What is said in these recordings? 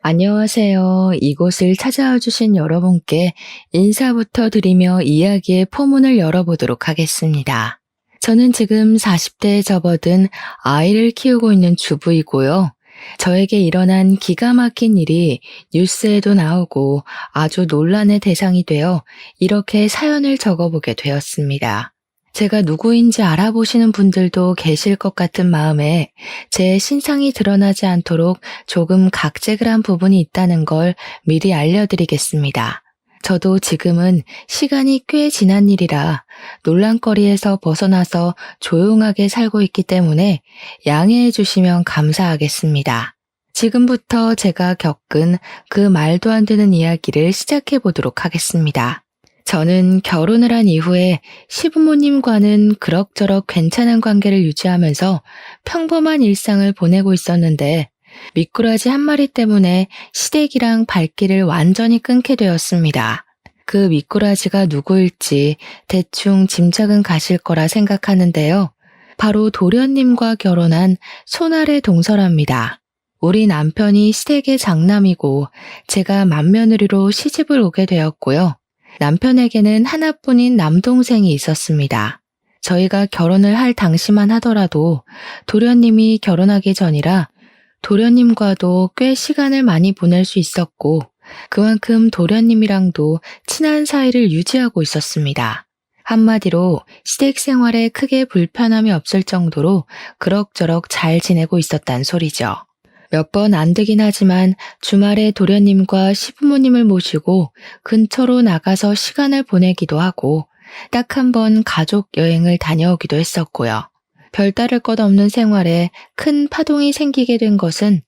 안녕하세요. 이곳을 찾아와 주신 여러분께 인사부터 드리며 이야기의 포문을 열어보도록 하겠습니다. 저는 지금 40대에 접어든 아이를 키우고 있는 주부이고요. 저에게 일어난 기가 막힌 일이 뉴스에도 나오고 아주 논란의 대상이 되어 이렇게 사연을 적어보게 되었습니다. 제가 누구인지 알아보시는 분들도 계실 것 같은 마음에 제 신상이 드러나지 않도록 조금 각색을 한 부분이 있다는 걸 미리 알려드리겠습니다. 저도 지금은 시간이 꽤 지난 일이라 논란거리에서 벗어나서 조용하게 살고 있기 때문에 양해해 주시면 감사하겠습니다. 지금부터 제가 겪은 그 말도 안 되는 이야기를 시작해 보도록 하겠습니다. 저는 결혼을 한 이후에 시부모님과는 그럭저럭 괜찮은 관계를 유지하면서 평범한 일상을 보내고 있었는데 미꾸라지 한 마리 때문에 시댁이랑 발길을 완전히 끊게 되었습니다. 그 미꾸라지가 누구일지 대충 짐작은 가실 거라 생각하는데요. 바로 도련님과 결혼한 손아래 동서랍니다. 우리 남편이 시댁의 장남이고 제가 맏며느리로 시집을 오게 되었고요. 남편에게는 하나뿐인 남동생이 있었습니다. 저희가 결혼을 할 당시만 하더라도 도련님이 결혼하기 전이라 도련님과도 꽤 시간을 많이 보낼 수 있었고 그만큼 도련님이랑도 친한 사이를 유지하고 있었습니다. 한마디로 시댁 생활에 크게 불편함이 없을 정도로 그럭저럭 잘 지내고 있었단 소리죠. 몇 번 안 되긴 하지만 주말에 도련님과 시부모님을 모시고 근처로 나가서 시간을 보내기도 하고 딱 한 번 가족 여행을 다녀오기도 했었고요. 별다를 것 없는 생활에 큰 파동이 생기게 된 것은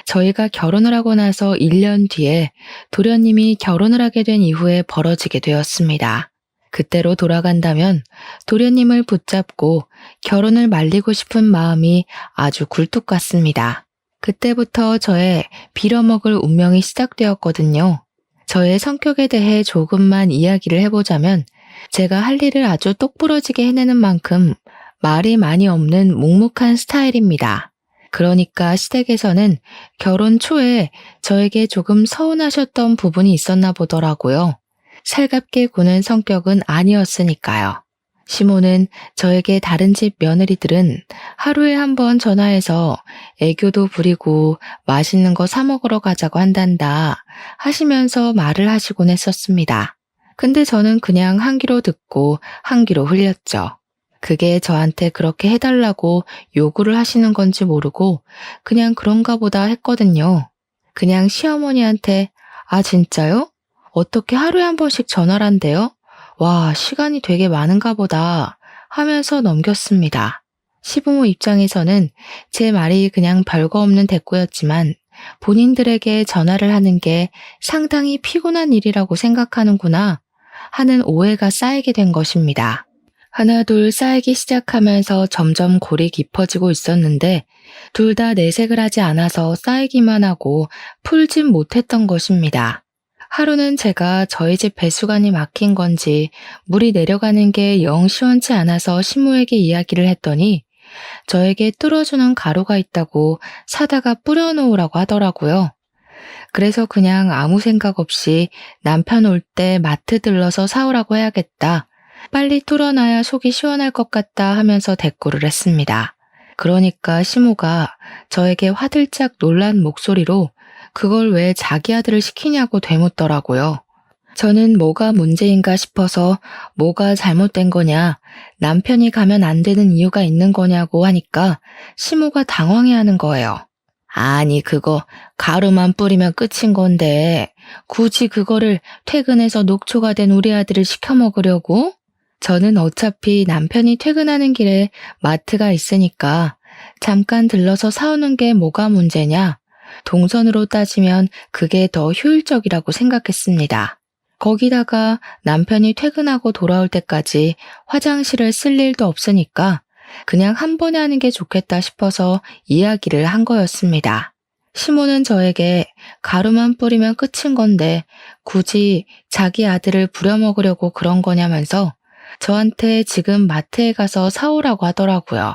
저희가 결혼을 하고 나서 1년 뒤에 도련님이 결혼을 하게 된 이후에 벌어지게 되었습니다. 그때로 돌아간다면 도련님을 붙잡고 결혼을 말리고 싶은 마음이 아주 굴뚝 같습니다. 그때부터 저의 빌어먹을 운명이 시작되었거든요. 저의 성격에 대해 조금만 이야기를 해보자면 제가 할 일을 아주 똑부러지게 해내는 만큼 말이 많이 없는 묵묵한 스타일입니다. 그러니까 시댁에서는 결혼 초에 저에게 조금 서운하셨던 부분이 있었나 보더라고요. 살갑게 구는 성격은 아니었으니까요. 시모는 저에게 다른 집 며느리들은 하루에 한 번 전화해서 애교도 부리고 맛있는 거 사 먹으러 가자고 한단다 하시면서 말을 하시곤 했었습니다. 근데 저는 그냥 한 귀로 듣고 한 귀로 흘렸죠. 그게 저한테 그렇게 해달라고 요구를 하시는 건지 모르고 그냥 그런가 보다 했거든요. 그냥 시어머니한테 아 진짜요? 어떻게 하루에 한 번씩 전화를 한대요? 와, 시간이 되게 많은가 보다 하면서 넘겼습니다. 시부모 입장에서는 제 말이 그냥 별거 없는 대꾸였지만 본인들에게 전화를 하는 게 상당히 피곤한 일이라고 생각하는구나 하는 오해가 쌓이게 된 것입니다. 하나둘 쌓이기 시작하면서 점점 골이 깊어지고 있었는데 둘 다 내색을 하지 않아서 쌓이기만 하고 풀진 못했던 것입니다. 하루는 제가 저희 집 배수관이 막힌 건지 물이 내려가는 게 영 시원치 않아서 시모에게 이야기를 했더니 저에게 뚫어주는 가루가 있다고 사다가 뿌려놓으라고 하더라고요. 그래서 그냥 아무 생각 없이 남편 올 때 마트 들러서 사오라고 해야겠다. 빨리 뚫어놔야 속이 시원할 것 같다 하면서 대꾸를 했습니다. 그러니까 시모가 저에게 화들짝 놀란 목소리로 그걸 왜 자기 아들을 시키냐고 되묻더라고요. 저는 뭐가 문제인가 싶어서 뭐가 잘못된 거냐, 남편이 가면 안 되는 이유가 있는 거냐고 하니까 시모가 당황해하는 거예요. 아니 그거 가루만 뿌리면 끝인 건데 굳이 그거를 퇴근해서 녹초가 된 우리 아들을 시켜 먹으려고? 저는 어차피 남편이 퇴근하는 길에 마트가 있으니까 잠깐 들러서 사오는 게 뭐가 문제냐? 동선으로 따지면 그게 더 효율적이라고 생각했습니다. 거기다가 남편이 퇴근하고 돌아올 때까지 화장실을 쓸 일도 없으니까 그냥 한 번에 하는 게 좋겠다 싶어서 이야기를 한 거였습니다. 시모는 저에게 가루만 뿌리면 끝인 건데 굳이 자기 아들을 부려먹으려고 그런 거냐면서 저한테 지금 마트에 가서 사오라고 하더라고요.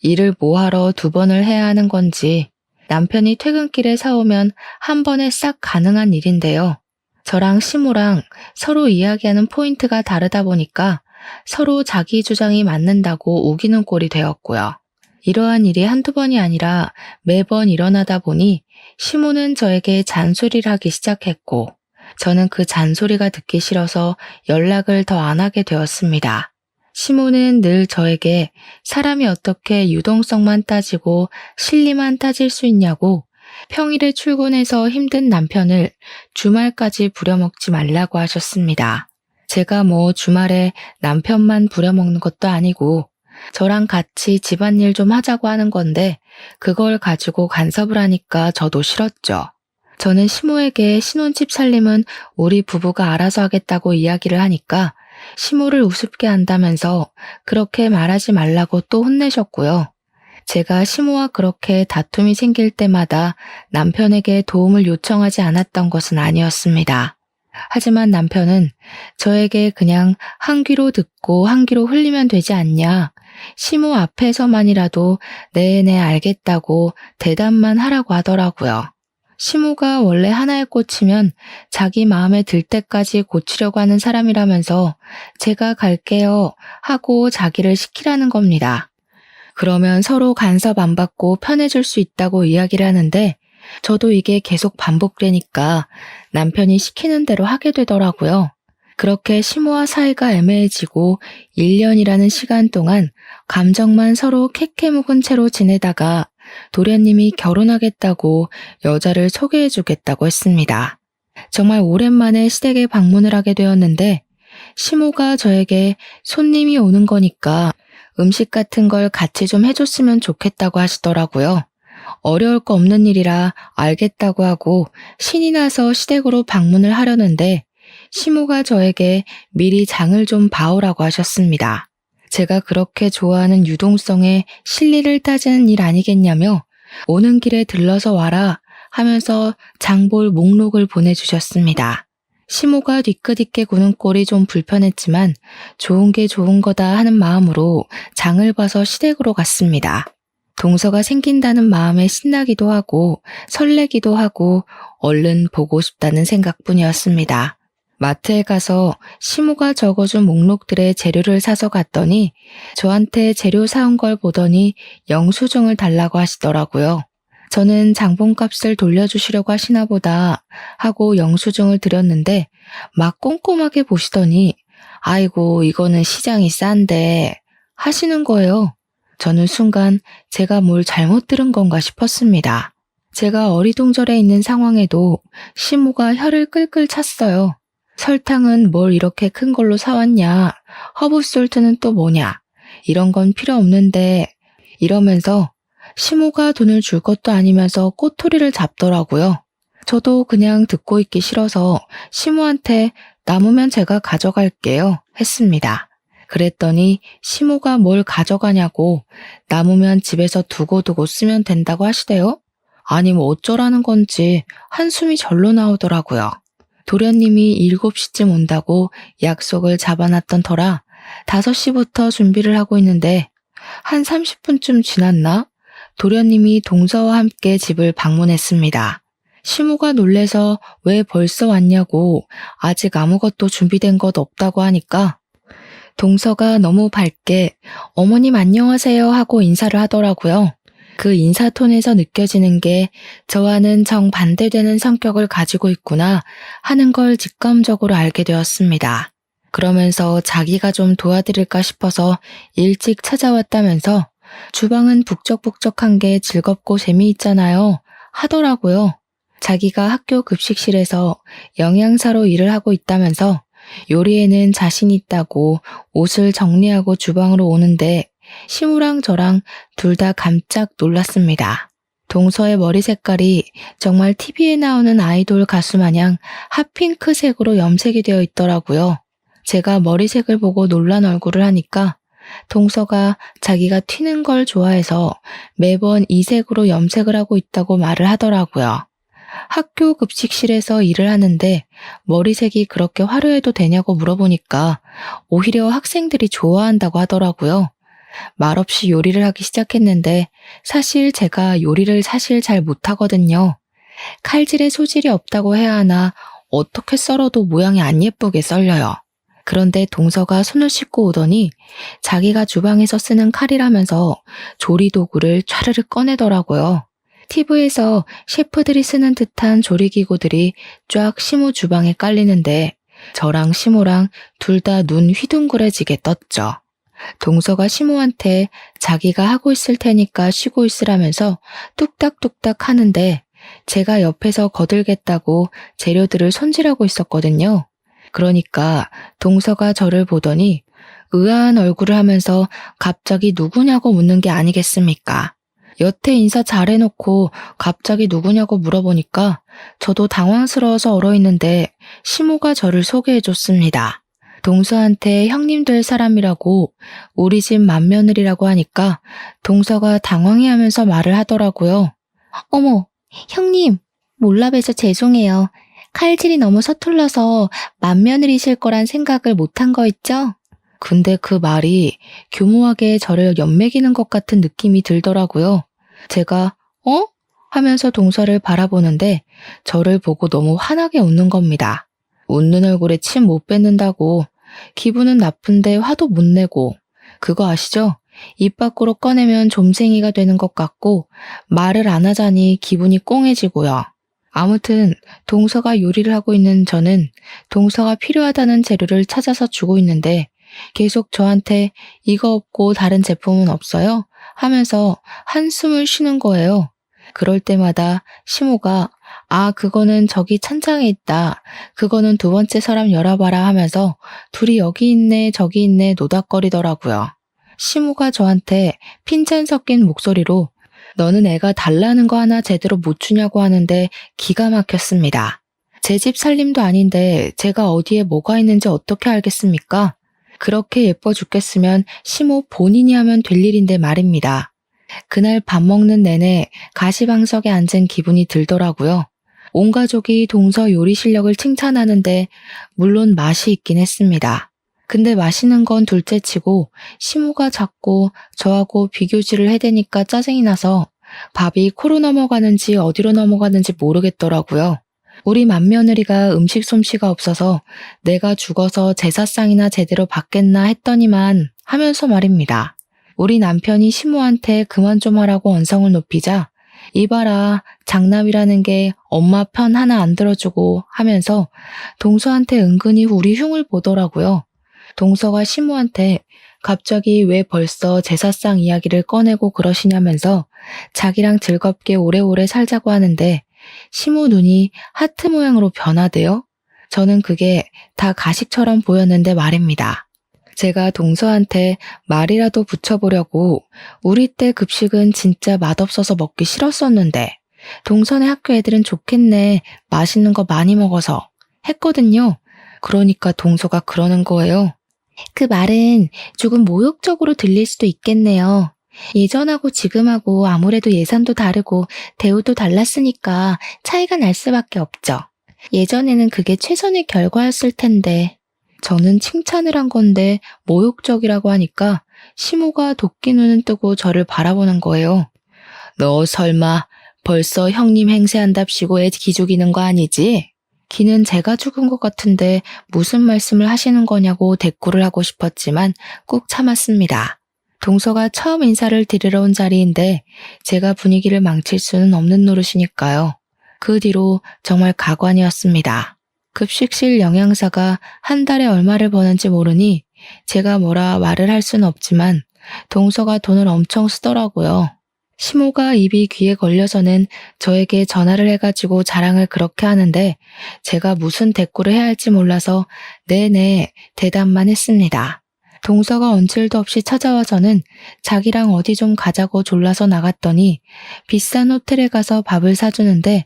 일을 뭐하러 2번을 해야 하는 건지 남편이 퇴근길에 사오면 한 번에 싹 가능한 일인데요. 저랑 시모랑 서로 이야기하는 포인트가 다르다 보니까 서로 자기 주장이 맞는다고 우기는 꼴이 되었고요. 이러한 일이 한두 번이 아니라 매번 일어나다 보니 시모는 저에게 잔소리를 하기 시작했고 저는 그 잔소리가 듣기 싫어서 연락을 더 안 하게 되었습니다. 시모는 늘 저에게 사람이 어떻게 유동성만 따지고 실리만 따질 수 있냐고 평일에 출근해서 힘든 남편을 주말까지 부려먹지 말라고 하셨습니다. 제가 뭐 주말에 남편만 부려먹는 것도 아니고 저랑 같이 집안일 좀 하자고 하는 건데 그걸 가지고 간섭을 하니까 저도 싫었죠. 저는 시모에게 신혼집 살림은 우리 부부가 알아서 하겠다고 이야기를 하니까 시모를 우습게 한다면서 그렇게 말하지 말라고 또 혼내셨고요. 제가 시모와 그렇게 다툼이 생길 때마다 남편에게 도움을 요청하지 않았던 것은 아니었습니다. 하지만 남편은 저에게 그냥 한 귀로 듣고 한 귀로 흘리면 되지 않냐, 시모 앞에서만이라도 네네 알겠다고 대답만 하라고 하더라고요. 시모가 원래 하나에 꽂히면 자기 마음에 들 때까지 고치려고 하는 사람이라면서 제가 갈게요 하고 자기를 시키라는 겁니다. 그러면 서로 간섭 안 받고 편해질 수 있다고 이야기를 하는데 저도 이게 계속 반복되니까 남편이 시키는 대로 하게 되더라고요. 그렇게 시모와 사이가 애매해지고 1년이라는 시간 동안 감정만 서로 캐캐 묵은 채로 지내다가 도련님이 결혼하겠다고 여자를 소개해주겠다고 했습니다. 정말 오랜만에 시댁에 방문을 하게 되었는데 시모가 저에게 손님이 오는 거니까 음식 같은 걸 같이 좀 해줬으면 좋겠다고 하시더라고요. 어려울 거 없는 일이라 알겠다고 하고 신이 나서 시댁으로 방문을 하려는데 시모가 저에게 미리 장을 좀 봐오라고 하셨습니다. 제가 그렇게 좋아하는 유동성에 실리를 따지는 일 아니겠냐며 오는 길에 들러서 와라 하면서 장볼 목록을 보내주셨습니다. 시모가 뒤끝있게 구는 꼴이 좀 불편했지만 좋은 게 좋은 거다 하는 마음으로 장을 봐서 시댁으로 갔습니다. 동서가 생긴다는 마음에 신나기도 하고 설레기도 하고 얼른 보고 싶다는 생각뿐이었습니다. 마트에 가서 시모가 적어준 목록들의 재료를 사서 갔더니 저한테 재료 사온 걸 보더니 영수증을 달라고 하시더라고요. 저는 장본값을 돌려주시려고 하시나 보다 하고 영수증을 드렸는데 막 꼼꼼하게 보시더니 아이고 이거는 시장이 싼데 하시는 거예요. 저는 순간 제가 뭘 잘못 들은 건가 싶었습니다. 제가 어리둥절해 있는 상황에도 시모가 혀를 끌끌 찼어요. 설탕은 뭘 이렇게 큰 걸로 사왔냐? 허브솔트는 또 뭐냐? 이런 건 필요 없는데 이러면서 시모가 돈을 줄 것도 아니면서 꼬투리를 잡더라고요. 저도 그냥 듣고 있기 싫어서 시모한테 남으면 제가 가져갈게요 했습니다. 그랬더니 시모가 뭘 가져가냐고 남으면 집에서 두고두고 쓰면 된다고 하시대요. 아니 뭐 어쩌라는 건지 한숨이 절로 나오더라고요. 도련님이 7시쯤 온다고 약속을 잡아놨던 터라 5시부터 준비를 하고 있는데 한 30분쯤 지났나? 도련님이 동서와 함께 집을 방문했습니다. 시모가 놀래서 왜 벌써 왔냐고 아직 아무것도 준비된 것 없다고 하니까 동서가 너무 밝게 어머님 안녕하세요 하고 인사를 하더라고요. 그 인사톤에서 느껴지는 게 저와는 정반대되는 성격을 가지고 있구나 하는 걸 직감적으로 알게 되었습니다. 그러면서 자기가 좀 도와드릴까 싶어서 일찍 찾아왔다면서 주방은 북적북적한 게 즐겁고 재미있잖아요 하더라고요. 자기가 학교 급식실에서 영양사로 일을 하고 있다면서 요리에는 자신 있다고 옷을 정리하고 주방으로 오는데 시모랑 저랑 둘 다 깜짝 놀랐습니다. 동서의 머리 색깔이 정말 TV에 나오는 아이돌 가수 마냥 핫핑크색으로 염색이 되어 있더라고요. 제가 머리색을 보고 놀란 얼굴을 하니까 동서가 자기가 튀는 걸 좋아해서 매번 이 색으로 염색을 하고 있다고 말을 하더라고요. 학교 급식실에서 일을 하는데 머리색이 그렇게 화려해도 되냐고 물어보니까 오히려 학생들이 좋아한다고 하더라고요. 말없이 요리를 하기 시작했는데 사실 제가 요리를 잘 못하거든요. 칼질에 소질이 없다고 해야 하나 어떻게 썰어도 모양이 안 예쁘게 썰려요. 그런데 동서가 손을 씻고 오더니 자기가 주방에서 쓰는 칼이라면서 조리 도구를 촤르르 꺼내더라고요. TV에서 셰프들이 쓰는 듯한 조리기구들이 쫙 시모 주방에 깔리는데 저랑 시모랑 둘 다 눈 휘둥그레지게 떴죠. 동서가 시모한테 자기가 하고 있을 테니까 쉬고 있으라면서 뚝딱뚝딱 하는데 제가 옆에서 거들겠다고 재료들을 손질하고 있었거든요. 그러니까 동서가 저를 보더니 의아한 얼굴을 하면서 갑자기 누구냐고 묻는 게 아니겠습니까? 여태 인사 잘해놓고 갑자기 누구냐고 물어보니까 저도 당황스러워서 얼어있는데 시모가 저를 소개해줬습니다. 동서한테 형님 될 사람이라고 우리 집 맏며느리라고 하니까 동서가 당황해하면서 말을 하더라고요. 어머, 형님, 몰라봬서 죄송해요. 칼질이 너무 서툴러서 맏며느리실 거란 생각을 못한 거 있죠? 근데 그 말이 교묘하게 저를 연맥이는 것 같은 느낌이 들더라고요. 제가 어? 하면서 동서를 바라보는데 저를 보고 너무 환하게 웃는 겁니다. 웃는 얼굴에 침 못 뱉는다고 기분은 나쁜데 화도 못 내고 그거 아시죠? 입 밖으로 꺼내면 좀생이가 되는 것 같고 말을 안 하자니 기분이 꽁해지고요. 아무튼 동서가 요리를 하고 있는 저는 동서가 필요하다는 재료를 찾아서 주고 있는데 계속 저한테 이거 없고 다른 제품은 없어요? 하면서 한숨을 쉬는 거예요. 그럴 때마다 시모가 그거는 저기 찬장에 있다. 그거는 두 번째 사람 열어봐라 하면서 둘이 여기 있네 저기 있네 노닥거리더라고요. 시모가 저한테 핀잔 섞인 목소리로 너는 애가 달라는 거 하나 제대로 못 주냐고 하는데 기가 막혔습니다. 제 집 살림도 아닌데 제가 어디에 뭐가 있는지 어떻게 알겠습니까? 그렇게 예뻐 죽겠으면 시모 본인이 하면 될 일인데 말입니다. 그날 밥 먹는 내내 가시방석에 앉은 기분이 들더라고요. 온 가족이 동서 요리 실력을 칭찬하는데 물론 맛이 있긴 했습니다. 근데 맛있는 건 둘째치고 시모가 자꾸 저하고 비교질을 해대니까 짜증이 나서 밥이 코로 넘어가는지 어디로 넘어가는지 모르겠더라고요. 우리 맏며느리가 음식 솜씨가 없어서 내가 죽어서 제사상이나 제대로 받겠나 했더니만 하면서 말입니다. 우리 남편이 시모한테 그만 좀 하라고 언성을 높이자 이봐라 장남이라는 게 엄마 편 하나 안 들어주고 하면서 동서한테 은근히 우리 흉을 보더라고요. 동서가 시모한테 갑자기 왜 벌써 제사상 이야기를 꺼내고 그러시냐면서 자기랑 즐겁게 오래오래 살자고 하는데 시모 눈이 하트 모양으로 변하대요. 저는 그게 다 가식처럼 보였는데 말입니다. 제가 동서한테 말이라도 붙여보려고 우리 때 급식은 진짜 맛없어서 먹기 싫었었는데 동서네 학교 애들은 좋겠네 맛있는 거 많이 먹어서 했거든요. 그러니까 동서가 그러는 거예요. 그 말은 조금 모욕적으로 들릴 수도 있겠네요. 예전하고 지금하고 아무래도 예산도 다르고 대우도 달랐으니까 차이가 날 수밖에 없죠. 예전에는 그게 최선의 결과였을 텐데 저는 칭찬을 한 건데 모욕적이라고 하니까 시모가 도끼 눈을 뜨고 저를 바라보는 거예요. 너 설마 벌써 형님 행세한답시고 애 기죽이는 거 아니지? 기는 제가 죽은 것 같은데 무슨 말씀을 하시는 거냐고 대꾸를 하고 싶었지만 꾹 참았습니다. 동서가 처음 인사를 드리러 온 자리인데 제가 분위기를 망칠 수는 없는 노릇이니까요. 그 뒤로 정말 가관이었습니다. 급식실 영양사가 한 달에 얼마를 버는지 모르니 제가 뭐라 말을 할 수는 없지만 동서가 돈을 엄청 쓰더라고요. 시모가 입이 귀에 걸려서는 저에게 전화를 해가지고 자랑을 그렇게 하는데 제가 무슨 대꾸를 해야 할지 몰라서 네네 대답만 했습니다. 동서가 언질도 없이 찾아와서는 자기랑 어디 좀 가자고 졸라서 나갔더니 비싼 호텔에 가서 밥을 사주는데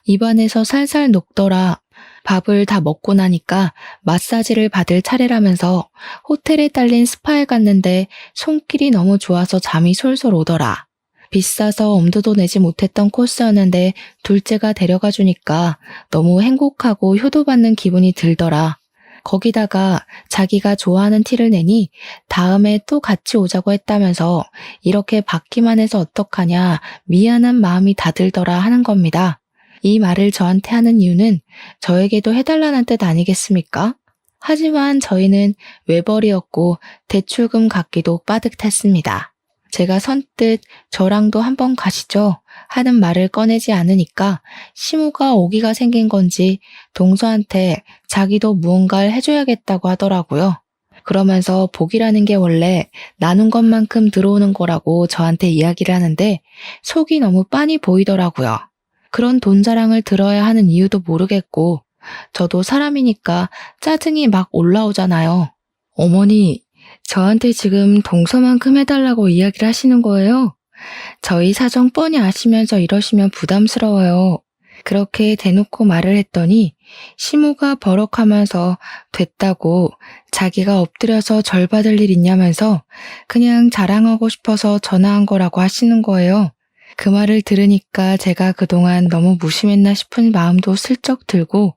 입안에서 살살 녹더라. 밥을 다 먹고 나니까 마사지를 받을 차례라면서 호텔에 딸린 스파에 갔는데 손길이 너무 좋아서 잠이 솔솔 오더라. 비싸서 엄두도 내지 못했던 코스였는데 둘째가 데려가 주니까 너무 행복하고 효도받는 기분이 들더라. 거기다가 자기가 좋아하는 티를 내니 다음에 또 같이 오자고 했다면서 이렇게 받기만 해서 어떡하냐 미안한 마음이 다 들더라 하는 겁니다. 이 말을 저한테 하는 이유는 저에게도 해달라는 뜻 아니겠습니까? 하지만 저희는 외벌이였고 대출금 갚기도 빠듯했습니다. 제가 선뜻 저랑도 한번 가시죠 하는 말을 꺼내지 않으니까 시모가 오기가 생긴 건지 동서한테 자기도 무언가를 해줘야겠다고 하더라고요. 그러면서 복이라는 게 원래 나눈 것만큼 들어오는 거라고 저한테 이야기를 하는데 속이 너무 빤히 보이더라고요. 그런 돈 자랑을 들어야 하는 이유도 모르겠고 저도 사람이니까 짜증이 막 올라오잖아요. 어머니, 저한테 지금 동서만큼 해달라고 이야기를 하시는 거예요? 저희 사정 뻔히 아시면서 이러시면 부담스러워요. 그렇게 대놓고 말을 했더니 시모가 버럭하면서 됐다고 자기가 엎드려서 절 받을 일 있냐면서 그냥 자랑하고 싶어서 전화한 거라고 하시는 거예요. 그 말을 들으니까 제가 그동안 너무 무심했나 싶은 마음도 슬쩍 들고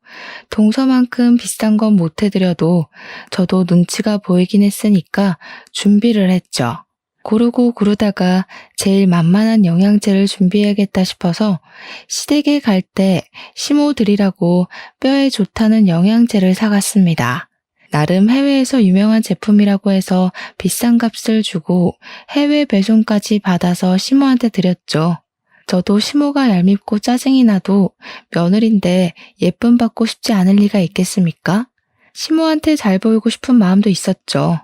동서만큼 비싼 건 못 해드려도 저도 눈치가 보이긴 했으니까 준비를 했죠. 고르고 고르다가 제일 만만한 영양제를 준비해야겠다 싶어서 시댁에 갈 때 시모 드리라고 뼈에 좋다는 영양제를 사갔습니다. 나름 해외에서 유명한 제품이라고 해서 비싼 값을 주고 해외 배송까지 받아서 시모한테 드렸죠. 저도 시모가 얄밉고 짜증이 나도 며느린데 예쁨 받고 싶지 않을 리가 있겠습니까? 시모한테 잘 보이고 싶은 마음도 있었죠.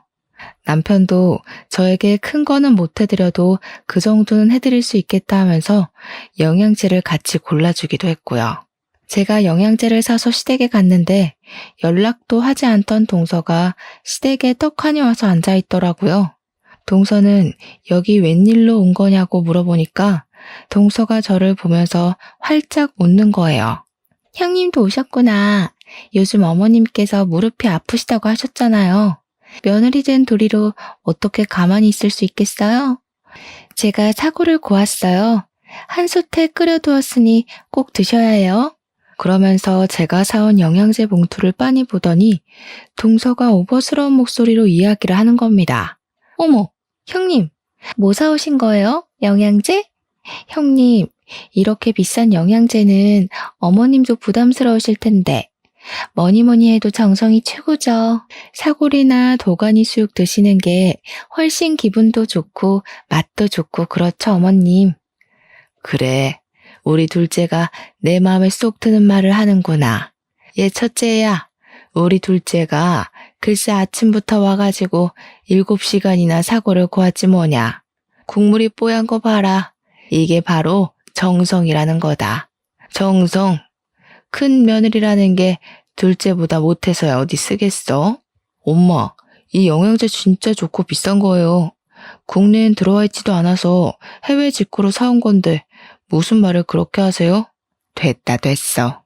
남편도 저에게 큰 거는 못 해드려도 그 정도는 해드릴 수 있겠다 하면서 영양제를 같이 골라주기도 했고요. 제가 영양제를 사서 시댁에 갔는데 연락도 하지 않던 동서가 시댁에 떡하니 와서 앉아있더라고요. 동서는 여기 웬일로 온 거냐고 물어보니까 동서가 저를 보면서 활짝 웃는 거예요. 형님도 오셨구나. 요즘 어머님께서 무릎이 아프시다고 하셨잖아요. 며느리 된 도리로 어떻게 가만히 있을 수 있겠어요? 제가 사고를 고았어요. 한 솥에 끓여두었으니 꼭 드셔야 해요. 그러면서 제가 사온 영양제 봉투를 빤히 보더니 동서가 오버스러운 목소리로 이야기를 하는 겁니다. 어머, 형님, 뭐 사오신 거예요? 영양제? 형님, 이렇게 비싼 영양제는 어머님도 부담스러우실 텐데 뭐니 해도 정성이 최고죠. 사골이나 도가니 수육 드시는 게 훨씬 기분도 좋고 맛도 좋고 그렇죠, 어머님. 그래, 우리 둘째가 내 마음에 쏙 드는 말을 하는구나. 얘 첫째야, 우리 둘째가 글쎄 아침부터 와가지고 7시간이나 사골을 고았지 뭐냐. 국물이 뽀얀 거 봐라. 이게 바로 정성이라는 거다. 정성. 큰 며느리라는 게 둘째보다 못해서야 어디 쓰겠어? 엄마, 이 영양제 진짜 좋고 비싼 거예요. 국내엔 들어와 있지도 않아서 해외 직구로 사온 건데 무슨 말을 그렇게 하세요? 됐어.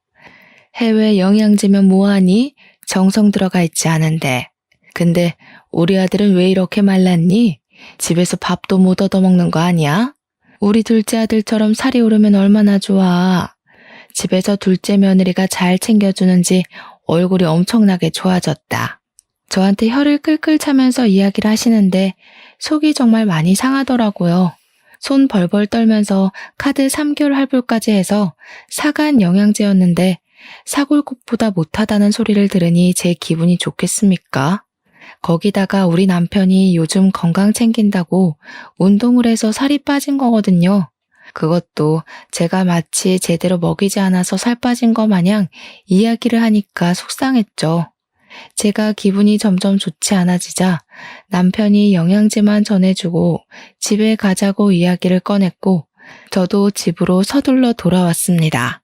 해외 영양제면 뭐하니? 정성 들어가 있지 않은데. 근데 우리 아들은 왜 이렇게 말랐니? 집에서 밥도 못 얻어먹는 거 아니야? 우리 둘째 아들처럼 살이 오르면 얼마나 좋아. 집에서 둘째 며느리가 잘 챙겨주는지 얼굴이 엄청나게 좋아졌다. 저한테 혀를 끌끌 차면서 이야기를 하시는데 속이 정말 많이 상하더라고요. 손 벌벌 떨면서 카드 3개월 할부까지 해서 사간 영양제였는데 사골국보다 못하다는 소리를 들으니 제 기분이 좋겠습니까? 거기다가 우리 남편이 요즘 건강 챙긴다고 운동을 해서 살이 빠진 거거든요. 그것도 제가 마치 제대로 먹이지 않아서 살 빠진 거 마냥 이야기를 하니까 속상했죠. 제가 기분이 점점 좋지 않아지자 남편이 영양제만 전해주고 집에 가자고 이야기를 꺼냈고 저도 집으로 서둘러 돌아왔습니다.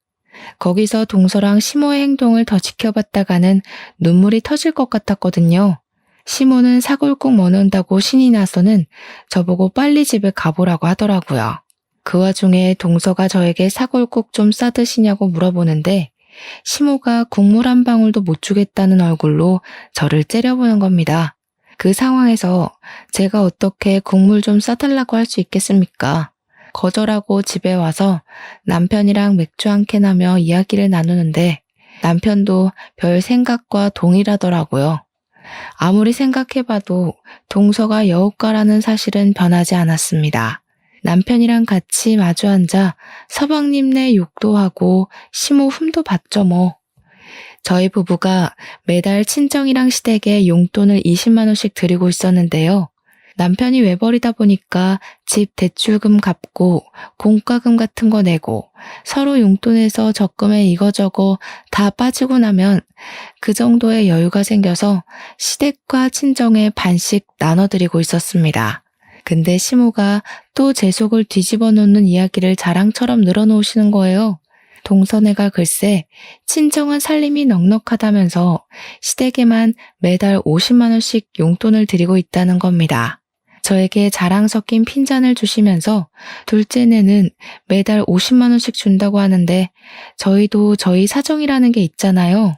거기서 동서랑 시모의 행동을 더 지켜봤다가는 눈물이 터질 것 같았거든요. 시모는 사골국 먹는다고 신이 나서는 저보고 빨리 집에 가보라고 하더라고요. 그 와중에 동서가 저에게 사골국 좀 싸드시냐고 물어보는데 시모가 국물 한 방울도 못 주겠다는 얼굴로 저를 째려보는 겁니다. 그 상황에서 제가 어떻게 국물 좀 싸달라고 할 수 있겠습니까? 거절하고 집에 와서 남편이랑 맥주 한 캔 하며 이야기를 나누는데 남편도 별 생각과 동일하더라고요. 아무리 생각해봐도 동서가 여우과라는 사실은 변하지 않았습니다. 남편이랑 같이 마주 앉아 서방님네 욕도 하고 시모 흠도 봤죠 뭐. 저희 부부가 매달 친정이랑 시댁에 용돈을 20만 원씩 드리고 있었는데요. 남편이 외벌이다 보니까 집 대출금 갚고 공과금 같은 거 내고 서로 용돈에서 적금에 이거저거 다 빠지고 나면 그 정도의 여유가 생겨서 시댁과 친정에 반씩 나눠드리고 있었습니다. 근데 시모가 또 제 속을 뒤집어 놓는 이야기를 자랑처럼 늘어놓으시는 거예요. 동서네가 글쎄 친정은 살림이 넉넉하다면서 시댁에만 매달 50만 원씩 용돈을 드리고 있다는 겁니다. 저에게 자랑 섞인 핀잔을 주시면서 둘째네는 매달 50만 원씩 준다고 하는데 저희도 저희 사정이라는 게 있잖아요.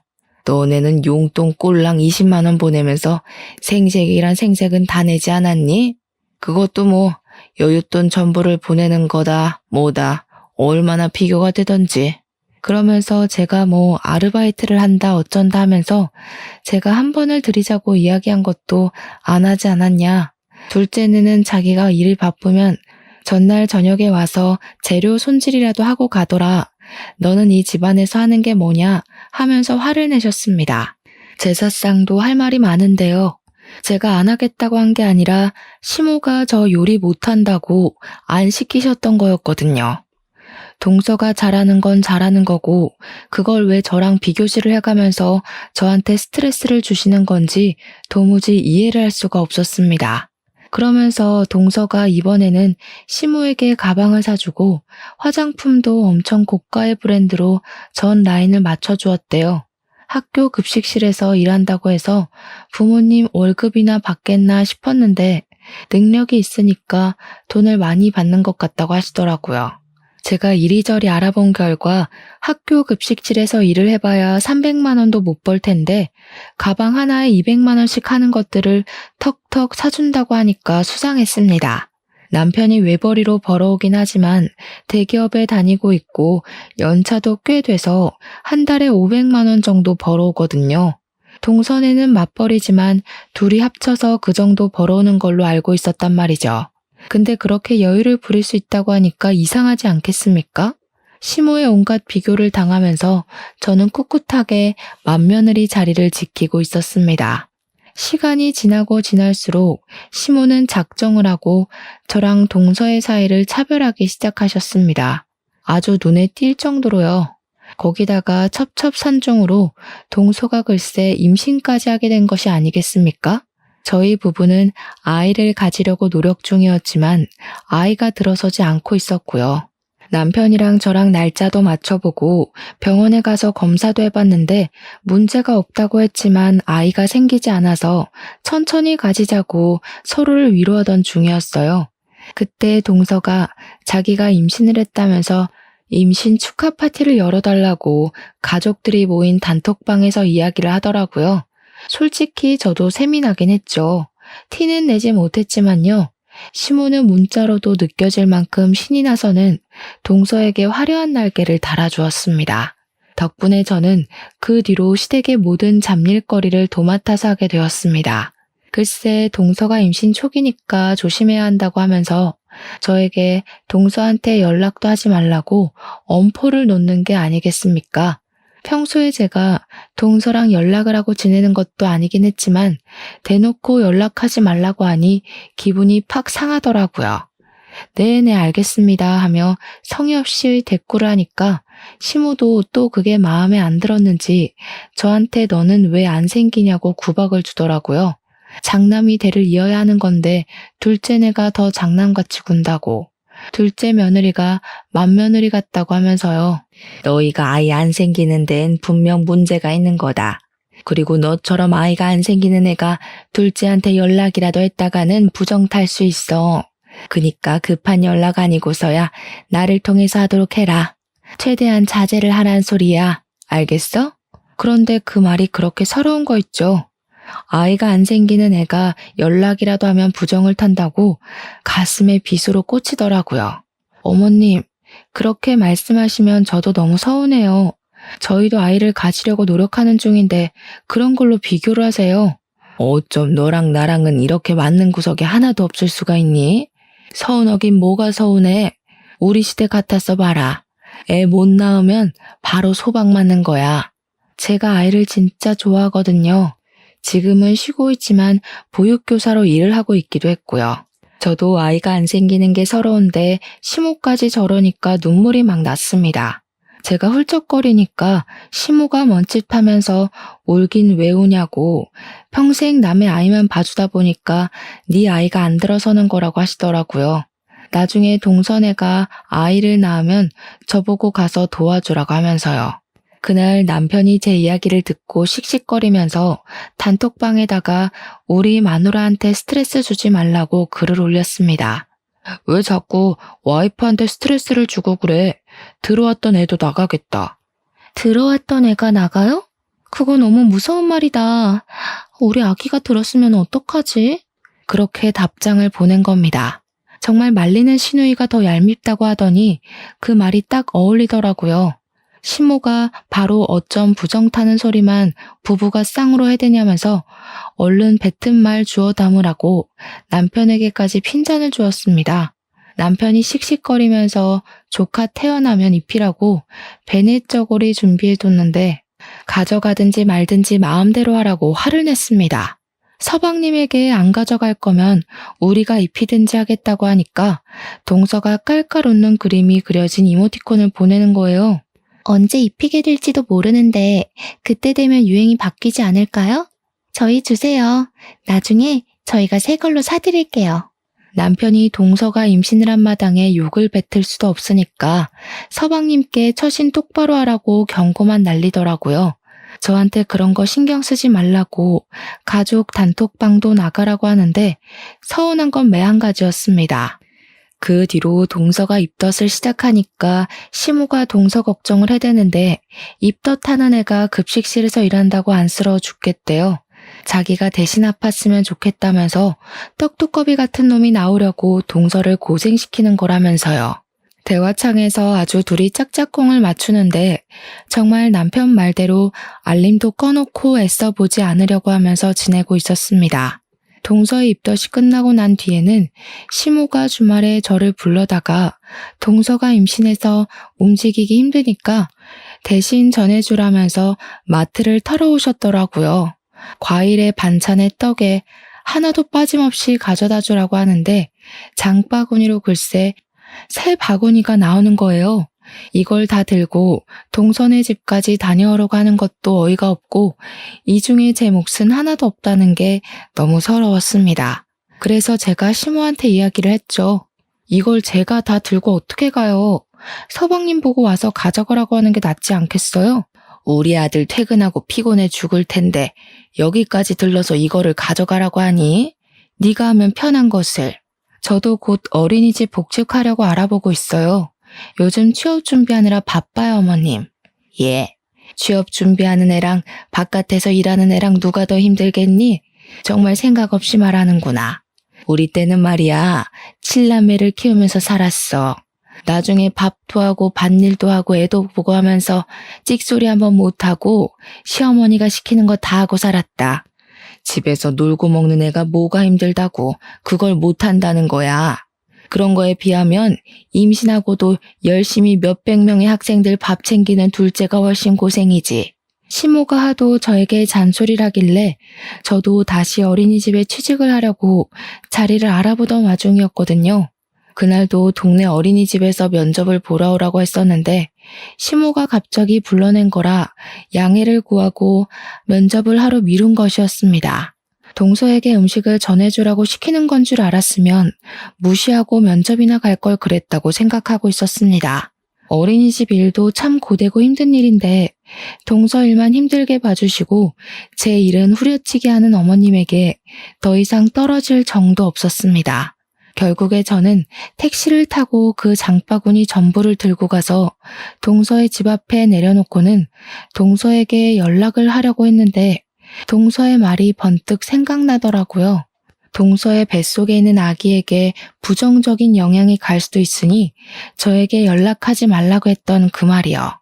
너네는 용돈 꼴랑 20만 원 보내면서 생색이란 생색은 다 내지 않았니? 그것도 뭐 여윳돈 전부를 보내는 거다 뭐다 얼마나 비교가 되던지. 그러면서 제가 뭐 아르바이트를 한다 어쩐다 하면서 제가 한 번을 드리자고 이야기한 것도 안 하지 않았냐. 둘째는 자기가 일이 바쁘면 전날 저녁에 와서 재료 손질이라도 하고 가더라. 너는 이 집안에서 하는 게 뭐냐 하면서 화를 내셨습니다. 제사상도 할 말이 많은데요. 제가 안 하겠다고 한 게 아니라 시모가 저 요리 못한다고 안 시키셨던 거였거든요. 동서가 잘하는 건 잘하는 거고 그걸 왜 저랑 비교질을 해가면서 저한테 스트레스를 주시는 건지 도무지 이해를 할 수가 없었습니다. 그러면서 동서가 이번에는 시모에게 가방을 사주고 화장품도 엄청 고가의 브랜드로 전 라인을 맞춰주었대요. 학교 급식실에서 일한다고 해서 부모님 월급이나 받겠나 싶었는데 능력이 있으니까 돈을 많이 받는 것 같다고 하시더라고요. 제가 이리저리 알아본 결과 학교 급식실에서 일을 해봐야 300만 원도 못 벌 텐데 가방 하나에 200만 원씩 하는 것들을 턱턱 사준다고 하니까 수상했습니다. 남편이 외벌이로 벌어오긴 하지만 대기업에 다니고 있고 연차도 꽤 돼서 한 달에 500만 원 정도 벌어오거든요. 동선에는 맞벌이지만 둘이 합쳐서 그 정도 벌어오는 걸로 알고 있었단 말이죠. 근데 그렇게 여유를 부릴 수 있다고 하니까 이상하지 않겠습니까? 시모의 온갖 비교를 당하면서 저는 꿋꿋하게 맏며느리 자리를 지키고 있었습니다. 시간이 지나고 지날수록 시모는 작정을 하고 저랑 동서의 사이를 차별하기 시작하셨습니다. 아주 눈에 띌 정도로요. 거기다가 첩첩산중으로 동서가 글쎄 임신까지 하게 된 것이 아니겠습니까? 저희 부부는 아이를 가지려고 노력 중이었지만 아이가 들어서지 않고 있었고요. 남편이랑 저랑 날짜도 맞춰보고 병원에 가서 검사도 해봤는데 문제가 없다고 했지만 아이가 생기지 않아서 천천히 가지자고 서로를 위로하던 중이었어요. 그때 동서가 자기가 임신을 했다면서 임신 축하 파티를 열어달라고 가족들이 모인 단톡방에서 이야기를 하더라고요. 솔직히 저도 셈이 나긴 했죠. 티는 내지 못했지만요. 시모는 문자로도 느껴질 만큼 신이 나서는 동서에게 화려한 날개를 달아주었습니다. 덕분에 저는 그 뒤로 시댁의 모든 잡일거리를 도맡아서 하게 되었습니다. 글쎄 동서가 임신 초기니까 조심해야 한다고 하면서 저에게 동서한테 연락도 하지 말라고 엄포를 놓는 게 아니겠습니까? 평소에 제가 동서랑 연락을 하고 지내는 것도 아니긴 했지만 대놓고 연락하지 말라고 하니 기분이 팍 상하더라고요. 네네 알겠습니다 하며 성의 없이 대꾸를 하니까 시모도 또 그게 마음에 안 들었는지 저한테 너는 왜 안 생기냐고 구박을 주더라고요. 장남이 대를 이어야 하는 건데 둘째네가 더 장남같이 군다고. 둘째 며느리가 맏며느리 같다고 하면서요. 너희가 아이 안 생기는 데엔 분명 문제가 있는 거다. 그리고 너처럼 아이가 안 생기는 애가 둘째한테 연락이라도 했다가는 부정 탈 수 있어. 그니까 급한 연락 아니고서야 나를 통해서 하도록 해라. 최대한 자제를 하란 소리야. 알겠어? 그런데 그 말이 그렇게 서러운 거 있죠. 아이가 안 생기는 애가 연락이라도 하면 부정을 탄다고 가슴에 빗으로 꽂히더라고요. 어머님, 그렇게 말씀하시면 저도 너무 서운해요. 저희도 아이를 가지려고 노력하는 중인데 그런 걸로 비교를 하세요. 어쩜 너랑 나랑은 이렇게 맞는 구석이 하나도 없을 수가 있니? 서운하긴 뭐가 서운해. 우리 시대 같았어 봐라. 애 못 낳으면 바로 소박 맞는 거야. 제가 아이를 진짜 좋아하거든요. 지금은 쉬고 있지만 보육교사로 일을 하고 있기도 했고요. 저도 아이가 안 생기는 게 서러운데 시모까지 저러니까 눈물이 막 났습니다. 제가 훌쩍거리니까 시모가 멈칫하면서 울긴 왜 우냐고 평생 남의 아이만 봐주다 보니까 네 아이가 안 들어서는 거라고 하시더라고요. 나중에 동선애가 아이를 낳으면 저보고 가서 도와주라고 하면서요. 그날 남편이 제 이야기를 듣고 씩씩거리면서 단톡방에다가 우리 마누라한테 스트레스 주지 말라고 글을 올렸습니다. 왜 자꾸 와이프한테 스트레스를 주고 그래? 들어왔던 애도 나가겠다. 들어왔던 애가 나가요? 그거 너무 무서운 말이다. 우리 아기가 들었으면 어떡하지? 그렇게 답장을 보낸 겁니다. 정말 말리는 시누이가 더 얄밉다고 하더니 그 말이 딱 어울리더라고요. 시모가 바로 어쩜 부정 타는 소리만 부부가 쌍으로 해대냐면서 얼른 뱉은 말 주워 담으라고 남편에게까지 핀잔을 주었습니다. 남편이 씩씩거리면서 조카 태어나면 입히라고 베넷 저고리 준비해뒀는데 가져가든지 말든지 마음대로 하라고 화를 냈습니다. 서방님에게 안 가져갈 거면 우리가 입히든지 하겠다고 하니까 동서가 깔깔 웃는 그림이 그려진 이모티콘을 보내는 거예요. 언제 입히게 될지도 모르는데 그때 되면 유행이 바뀌지 않을까요? 저희 주세요. 나중에 저희가 새 걸로 사드릴게요. 남편이 동서가 임신을 한 마당에 욕을 뱉을 수도 없으니까 서방님께 처신 똑바로 하라고 경고만 날리더라고요. 저한테 그런 거 신경 쓰지 말라고 가족 단톡방도 나가라고 하는데 서운한 건 매 한 가지였습니다. 그 뒤로 동서가 입덧을 시작하니까 시모가 동서 걱정을 해대는데 입덧하는 애가 급식실에서 일한다고 안쓰러워 죽겠대요. 자기가 대신 아팠으면 좋겠다면서 떡두꺼비 같은 놈이 나오려고 동서를 고생시키는 거라면서요. 대화창에서 아주 둘이 짝짝꿍을 맞추는데 정말 남편 말대로 알림도 꺼놓고 애써 보지 않으려고 하면서 지내고 있었습니다. 동서의 입덧이 끝나고 난 뒤에는 시모가 주말에 저를 불러다가 동서가 임신해서 움직이기 힘드니까 대신 전해주라면서 마트를 털어오셨더라고요. 과일에 반찬에 떡에 하나도 빠짐없이 가져다 주라고 하는데 장바구니로 글쎄 3바구니가 나오는 거예요. 이걸 다 들고 동선의 집까지 다녀오러 가는 것도 어이가 없고 이 중에 제 몫은 하나도 없다는 게 너무 서러웠습니다. 그래서 제가 시모한테 이야기를 했죠. 이걸 제가 다 들고 어떻게 가요? 서방님 보고 와서 가져가라고 하는 게 낫지 않겠어요? 우리 아들 퇴근하고 피곤해 죽을 텐데 여기까지 들러서 이거를 가져가라고 하니? 네가 하면 편한 것을. 저도 곧 어린이집 복직하려고 알아보고 있어요. 요즘 취업 준비하느라 바빠요, 어머님. 예, 취업 준비하는 애랑 바깥에서 일하는 애랑 누가 더 힘들겠니? 정말 생각 없이 말하는구나. 우리 때는 말이야, 7남매를 키우면서 살았어. 나중에 밥도 하고 밭일도 하고 애도 보고 하면서 찍소리 한번 못하고 시어머니가 시키는 거 다 하고 살았다. 집에서 놀고 먹는 애가 뭐가 힘들다고 그걸 못한다는 거야. 그런 거에 비하면 임신하고도 열심히 몇백 명의 학생들 밥 챙기는 둘째가 훨씬 고생이지. 시모가 하도 저에게 잔소리를 하길래 저도 다시 어린이집에 취직을 하려고 자리를 알아보던 와중이었거든요. 그날도 동네 어린이집에서 면접을 보러 오라고 했었는데 시모가 갑자기 불러낸 거라 양해를 구하고 면접을 하루 미룬 것이었습니다. 동서에게 음식을 전해주라고 시키는 건 줄 알았으면 무시하고 면접이나 갈 걸 그랬다고 생각하고 있었습니다. 어린이집 일도 참 고되고 힘든 일인데 동서 일만 힘들게 봐주시고 제 일은 후려치게 하는 어머님에게 더 이상 떨어질 정도 없었습니다. 결국에 저는 택시를 타고 그 장바구니 전부를 들고 가서 동서의 집 앞에 내려놓고는 동서에게 연락을 하려고 했는데 동서의 말이 번뜩 생각나더라고요. 동서의 뱃속에 있는 아기에게 부정적인 영향이 갈 수도 있으니 저에게 연락하지 말라고 했던 그 말이요.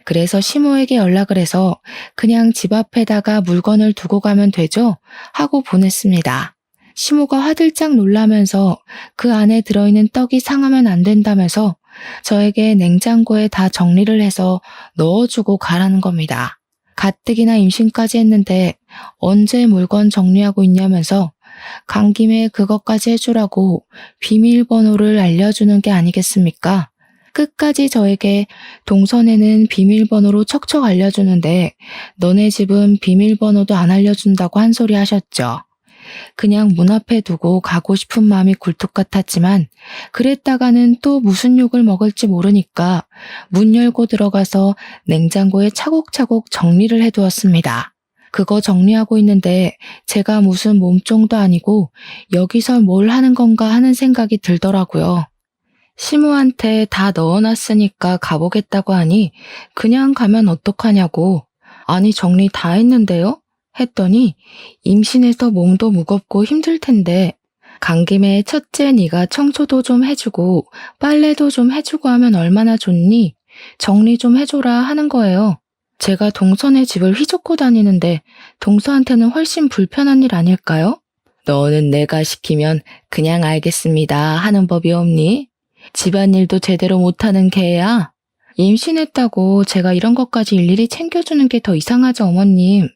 그래서 시모에게 연락을 해서 그냥 집 앞에다가 물건을 두고 가면 되죠? 하고 보냈습니다. 시모가 화들짝 놀라면서 그 안에 들어있는 떡이 상하면 안 된다면서 저에게 냉장고에 다 정리를 해서 넣어주고 가라는 겁니다. 가뜩이나 임신까지 했는데 언제 물건 정리하고 있냐면서 간 김에 그것까지 해주라고 비밀번호를 알려주는 게 아니겠습니까? 끝까지 저에게 동선에는 비밀번호로 척척 알려주는데 너네 집은 비밀번호도 안 알려준다고 한 소리 하셨죠. 그냥 문 앞에 두고 가고 싶은 마음이 굴뚝 같았지만 그랬다가는 또 무슨 욕을 먹을지 모르니까 문 열고 들어가서 냉장고에 차곡차곡 정리를 해두었습니다. 그거 정리하고 있는데 제가 무슨 몸종도 아니고 여기서 뭘 하는 건가 하는 생각이 들더라고요. 시모한테 다 넣어놨으니까 가보겠다고 하니 그냥 가면 어떡하냐고. 아니 정리 다 했는데요? 했더니 임신해서 몸도 무겁고 힘들 텐데 간 김에 첫째 네가 청소도 좀 해주고 빨래도 좀 해주고 하면 얼마나 좋니? 정리 좀 해줘라 하는 거예요. 제가 동서네 집을 휘젓고 다니는데 동서한테는 훨씬 불편한 일 아닐까요? 너는 내가 시키면 그냥 알겠습니다 하는 법이 없니? 집안일도 제대로 못하는 개야? 임신했다고 제가 이런 것까지 일일이 챙겨주는 게 더 이상하죠, 어머님.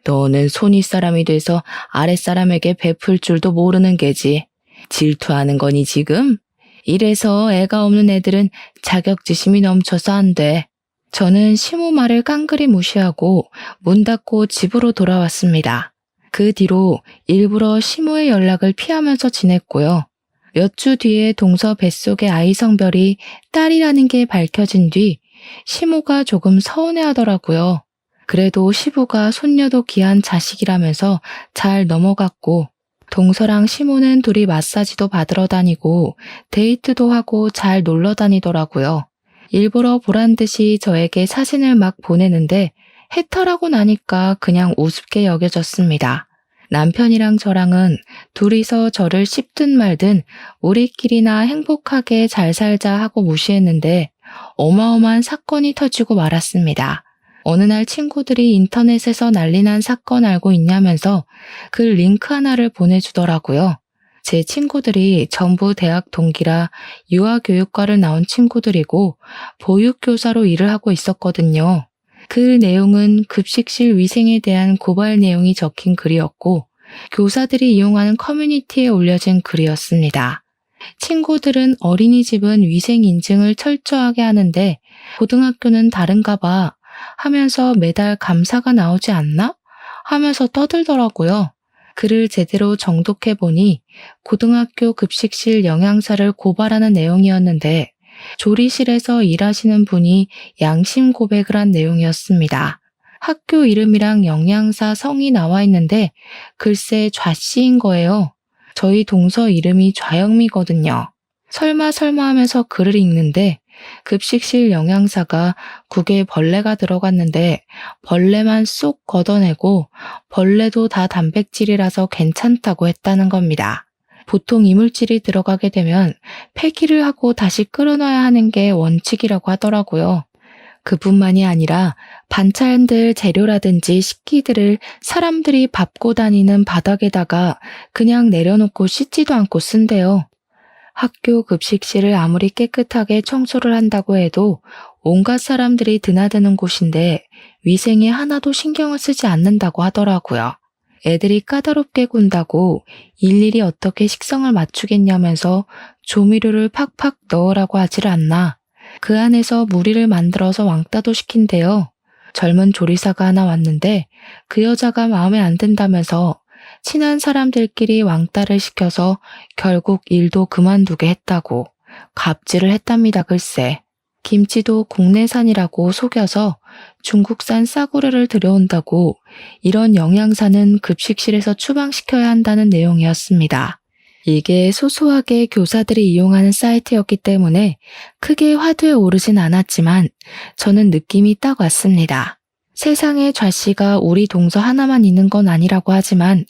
너는 손윗사람이 돼서 아랫사람에게 베풀 줄도 모르는 게지. 질투하는 거니 지금? 이래서 애가 없는 애들은 자격지심이 넘쳐서 안 돼. 저는 시모 말을 깡그리 무시하고 문 닫고 집으로 돌아왔습니다. 그 뒤로 일부러 시모의 연락을 피하면서 지냈고요. 몇 주 뒤에 동서 뱃속의 아이 성별이 딸이라는 게 밝혀진 뒤 시모가 조금 서운해하더라고요. 그래도 시부가 손녀도 귀한 자식이라면서 잘 넘어갔고 동서랑 시모는 둘이 마사지도 받으러 다니고 데이트도 하고 잘 놀러 다니더라고요. 일부러 보란 듯이 저에게 사진을 막 보내는데 해탈하고 나니까 그냥 우습게 여겨졌습니다. 남편이랑 저랑은 둘이서 저를 씹든 말든 우리끼리나 행복하게 잘 살자 하고 무시했는데 어마어마한 사건이 터지고 말았습니다. 어느 날 친구들이 인터넷에서 난리난 사건 알고 있냐면서 그 링크 하나를 보내주더라고요. 제 친구들이 전부 대학 동기라 유아교육과를 나온 친구들이고 보육교사로 일을 하고 있었거든요. 그 내용은 급식실 위생에 대한 고발 내용이 적힌 글이었고 교사들이 이용하는 커뮤니티에 올려진 글이었습니다. 친구들은 어린이집은 위생 인증을 철저하게 하는데 고등학교는 다른가 봐 하면서 매달 감사가 나오지 않나? 하면서 떠들더라고요. 글을 제대로 정독해보니 고등학교 급식실 영양사를 고발하는 내용이었는데 조리실에서 일하시는 분이 양심 고백을 한 내용이었습니다. 학교 이름이랑 영양사 성이 나와 있는데 글쎄 좌씨인 거예요. 저희 동서 이름이 좌영미거든요. 설마 하면서 글을 읽는데 급식실 영양사가 국에 벌레가 들어갔는데 벌레만 쏙 걷어내고 벌레도 다 단백질이라서 괜찮다고 했다는 겁니다. 보통 이물질이 들어가게 되면 폐기를 하고 다시 끓여놔야 하는 게 원칙이라고 하더라고요. 그뿐만이 아니라 반찬들 재료라든지 식기들을 사람들이 밟고 다니는 바닥에다가 그냥 내려놓고 씻지도 않고 쓴대요. 학교 급식실을 아무리 깨끗하게 청소를 한다고 해도 온갖 사람들이 드나드는 곳인데 위생에 하나도 신경을 쓰지 않는다고 하더라고요. 애들이 까다롭게 군다고 일일이 어떻게 식성을 맞추겠냐면서 조미료를 팍팍 넣으라고 하질 않나. 그 안에서 무리를 만들어서 왕따도 시킨대요. 젊은 조리사가 하나 왔는데 그 여자가 마음에 안 든다면서 친한 사람들끼리 왕따를 시켜서 결국 일도 그만두게 했다고 갑질을 했답니다. 글쎄. 김치도 국내산이라고 속여서 중국산 싸구려를 들여온다고 이런 영양사는 급식실에서 추방시켜야 한다는 내용이었습니다. 이게 소소하게 교사들이 이용하는 사이트였기 때문에 크게 화두에 오르진 않았지만 저는 느낌이 딱 왔습니다. 세상에 좌씨가 우리 동서 하나만 있는 건 아니라고 하지만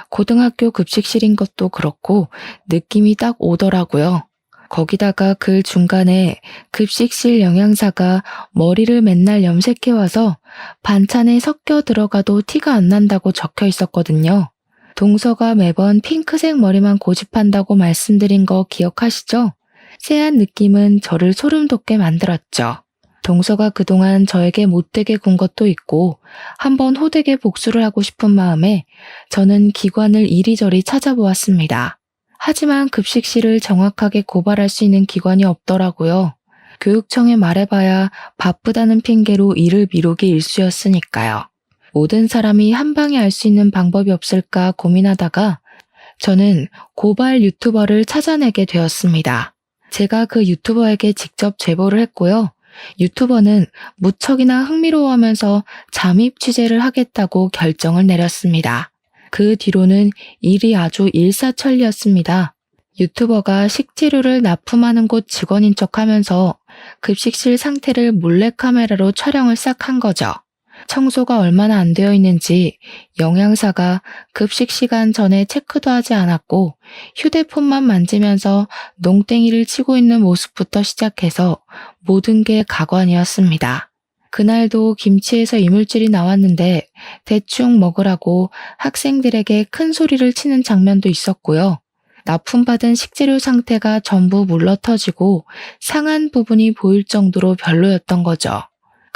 고등학교 급식실인 것도 그렇고 느낌이 딱 오더라고요. 거기다가 그 중간에 급식실 영양사가 머리를 맨날 염색해와서 반찬에 섞여 들어가도 티가 안 난다고 적혀 있었거든요. 동서가 매번 핑크색 머리만 고집한다고 말씀드린 거 기억하시죠? 쎄한 느낌은 저를 소름 돋게 만들었죠. 동서가 그동안 저에게 못되게 군 것도 있고 한번 호되게 복수를 하고 싶은 마음에 저는 기관을 이리저리 찾아보았습니다. 하지만 급식실을 정확하게 고발할 수 있는 기관이 없더라고요. 교육청에 말해봐야 바쁘다는 핑계로 일을 미루기 일쑤였으니까요. 모든 사람이 한 방에 알 수 있는 방법이 없을까 고민하다가 저는 고발 유튜버를 찾아내게 되었습니다. 제가 그 유튜버에게 직접 제보를 했고요. 유튜버는 무척이나 흥미로워하면서 잠입 취재를 하겠다고 결정을 내렸습니다. 그 뒤로는 일이 아주 일사천리였습니다. 유튜버가 식재료를 납품하는 곳 직원인 척하면서 급식실 상태를 몰래카메라로 촬영을 싹 한 거죠. 청소가 얼마나 안 되어 있는지 영양사가 급식 시간 전에 체크도 하지 않았고 휴대폰만 만지면서 농땡이를 치고 있는 모습부터 시작해서 모든 게 가관이었습니다. 그날도 김치에서 이물질이 나왔는데 대충 먹으라고 학생들에게 큰 소리를 치는 장면도 있었고요. 납품받은 식재료 상태가 전부 물러터지고 상한 부분이 보일 정도로 별로였던 거죠.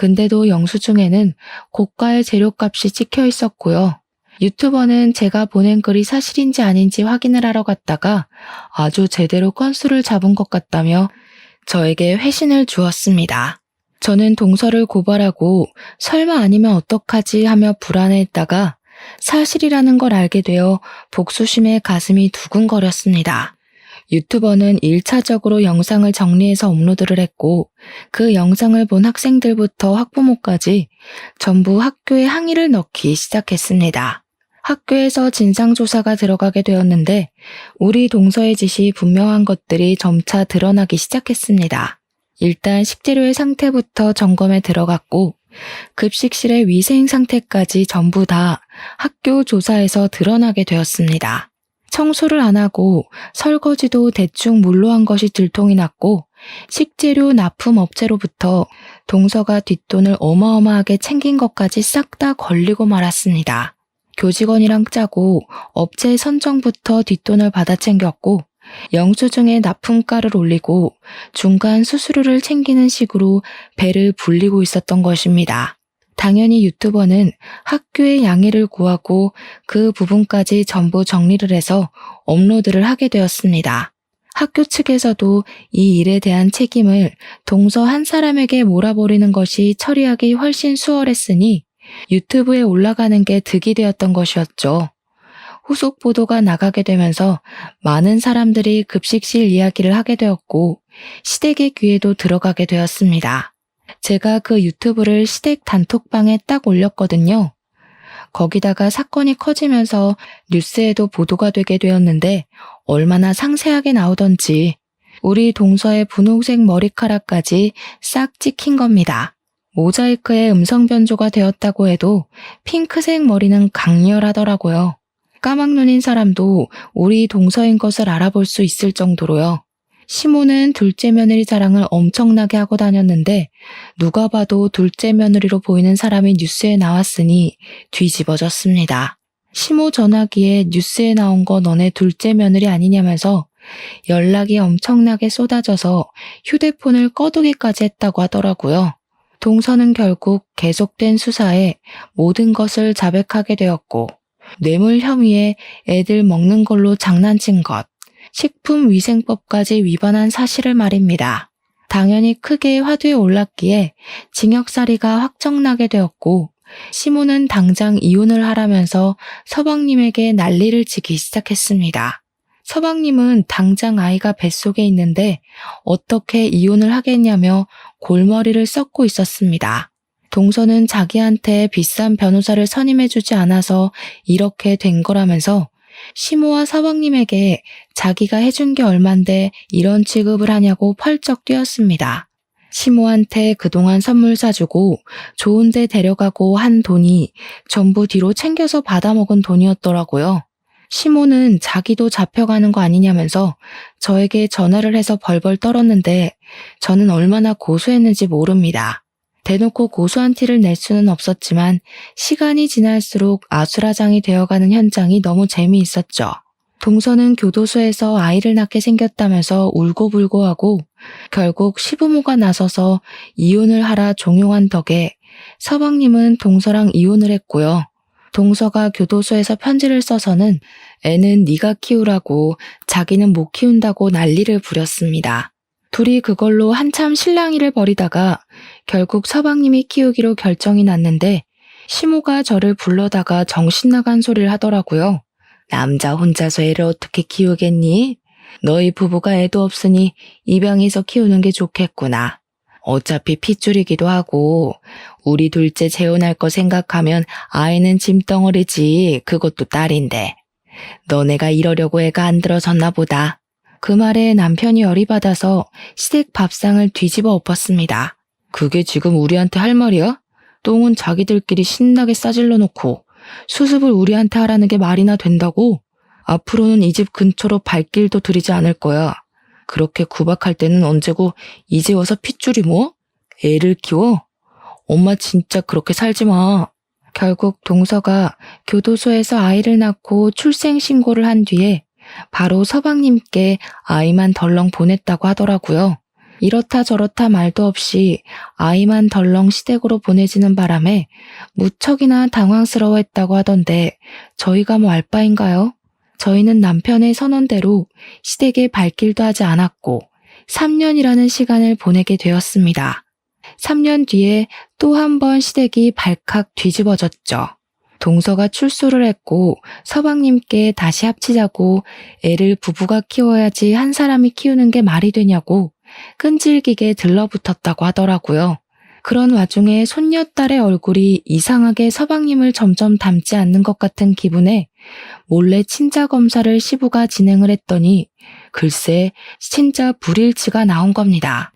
근데도 영수증에는 고가의 재료값이 찍혀 있었고요. 유튜버는 제가 보낸 글이 사실인지 아닌지 확인을 하러 갔다가 아주 제대로 건수를 잡은 것 같다며 저에게 회신을 주었습니다. 저는 동서를 고발하고 설마 아니면 어떡하지 하며 불안해했다가 사실이라는 걸 알게 되어 복수심에 가슴이 두근거렸습니다. 유튜버는 1차적으로 영상을 정리해서 업로드를 했고 그 영상을 본 학생들부터 학부모까지 전부 학교에 항의를 넣기 시작했습니다. 학교에서 진상조사가 들어가게 되었는데 우리 동서의 짓이 분명한 것들이 점차 드러나기 시작했습니다. 일단 식재료의 상태부터 점검에 들어갔고 급식실의 위생 상태까지 전부 다 학교 조사에서 드러나게 되었습니다. 청소를 안 하고 설거지도 대충 물로 한 것이 들통이 났고 식재료 납품 업체로부터 동서가 뒷돈을 어마어마하게 챙긴 것까지 싹 다 걸리고 말았습니다. 교직원이랑 짜고 업체 선정부터 뒷돈을 받아 챙겼고 영수증에 납품가를 올리고 중간 수수료를 챙기는 식으로 배를 불리고 있었던 것입니다. 당연히 유튜버는 학교에 양해를 구하고 그 부분까지 전부 정리를 해서 업로드를 하게 되었습니다. 학교 측에서도 이 일에 대한 책임을 동서 한 사람에게 몰아버리는 것이 처리하기 훨씬 수월했으니 유튜브에 올라가는 게 득이 되었던 것이었죠. 후속 보도가 나가게 되면서 많은 사람들이 급식실 이야기를 하게 되었고 시댁의 귀에도 들어가게 되었습니다. 제가 그 유튜브를 시댁 단톡방에 딱 올렸거든요. 거기다가 사건이 커지면서 뉴스에도 보도가 되게 되었는데 얼마나 상세하게 나오던지 우리 동서의 분홍색 머리카락까지 싹 찍힌 겁니다. 모자이크에 음성 변조가 되었다고 해도 핑크색 머리는 강렬하더라고요. 까막눈인 사람도 우리 동서인 것을 알아볼 수 있을 정도로요. 시모는 둘째 며느리 자랑을 엄청나게 하고 다녔는데 누가 봐도 둘째 며느리로 보이는 사람이 뉴스에 나왔으니 뒤집어졌습니다. 시모 전화기에 뉴스에 나온 거 너네 둘째 며느리 아니냐면서 연락이 엄청나게 쏟아져서 휴대폰을 꺼두기까지 했다고 하더라고요. 동서는 결국 계속된 수사에 모든 것을 자백하게 되었고 뇌물 혐의에 애들 먹는 걸로 장난친 것, 식품위생법까지 위반한 사실을 말입니다. 당연히 크게 화두에 올랐기에 징역살이가 확정나게 되었고 시모는 당장 이혼을 하라면서 서방님에게 난리를 치기 시작했습니다. 서방님은 당장 아이가 뱃속에 있는데 어떻게 이혼을 하겠냐며 골머리를 썩고 있었습니다. 동서는 자기한테 비싼 변호사를 선임해주지 않아서 이렇게 된 거라면서 시모와 서방님에게 자기가 해준 게 얼만데 이런 취급을 하냐고 펄쩍 뛰었습니다. 시모한테 그동안 선물 사주고 좋은 데 데려가고 한 돈이 전부 뒤로 챙겨서 받아먹은 돈이었더라고요. 시모는 자기도 잡혀가는 거 아니냐면서 저에게 전화를 해서 벌벌 떨었는데 저는 얼마나 고소했는지 모릅니다. 대놓고 고소한 티를 낼 수는 없었지만 시간이 지날수록 아수라장이 되어가는 현장이 너무 재미있었죠. 동서는 교도소에서 아이를 낳게 생겼다면서 울고불고하고 결국 시부모가 나서서 이혼을 하라 종용한 덕에 서방님은 동서랑 이혼을 했고요. 동서가 교도소에서 편지를 써서는 애는 네가 키우라고 자기는 못 키운다고 난리를 부렸습니다. 둘이 그걸로 한참 실랑이를 벌이다가 결국 서방님이 키우기로 결정이 났는데 시모가 저를 불러다가 정신 나간 소리를 하더라고요. 남자 혼자서 애를 어떻게 키우겠니? 너희 부부가 애도 없으니 입양해서 키우는 게 좋겠구나. 어차피 핏줄이기도 하고 우리 둘째 재혼할 거 생각하면 아이는 짐덩어리지. 그것도 딸인데. 너네가 이러려고 애가 안 들어졌나 보다. 그 말에 남편이 열이 받아서 시댁 밥상을 뒤집어 엎었습니다. 그게 지금 우리한테 할 말이야? 똥은 자기들끼리 신나게 싸질러 놓고 수습을 우리한테 하라는 게 말이나 된다고? 앞으로는 이 집 근처로 발길도 들이지 않을 거야. 그렇게 구박할 때는 언제고 이제 와서 핏줄이 뭐? 애를 키워? 엄마 진짜 그렇게 살지 마. 결국 동서가 교도소에서 아이를 낳고 출생신고를 한 뒤에 바로 서방님께 아이만 덜렁 보냈다고 하더라고요. 이렇다 저렇다 말도 없이 아이만 덜렁 시댁으로 보내지는 바람에 무척이나 당황스러워했다고 하던데 저희가 뭐 알 바인가요? 저희는 남편의 선언대로 시댁에 발길도 하지 않았고 3년이라는 시간을 보내게 되었습니다. 3년 뒤에 또 한 번 시댁이 발칵 뒤집어졌죠. 동서가 출소를 했고 서방님께 다시 합치자고 애를 부부가 키워야지 한 사람이 키우는 게 말이 되냐고 끈질기게 들러붙었다고 하더라고요. 그런 와중에 손녀딸의 얼굴이 이상하게 서방님을 점점 닮지 않는 것 같은 기분에 몰래 친자 검사를 시부가 진행을 했더니 글쎄 진짜 불일치가 나온 겁니다.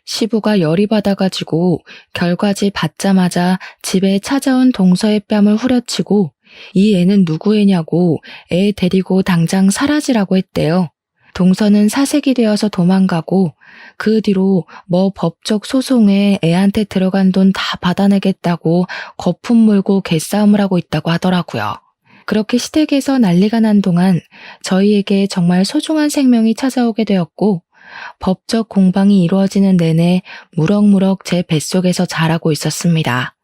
시부가 열이 받아가지고 결과지 받자마자 집에 찾아온 동서의 뺨을 후려치고 이 애는 누구 애냐고 애 데리고 당장 사라지라고 했대요. 동서는 사색이 되어서 도망가고 그 뒤로 뭐 법적 소송에 애한테 들어간 돈 다 받아내겠다고 거품 물고 개싸움을 하고 있다고 하더라고요. 그렇게 시댁에서 난리가 난 동안 저희에게 정말 소중한 생명이 찾아오게 되었고 법적 공방이 이루어지는 내내 무럭무럭 제 뱃속에서 자라고 있었습니다.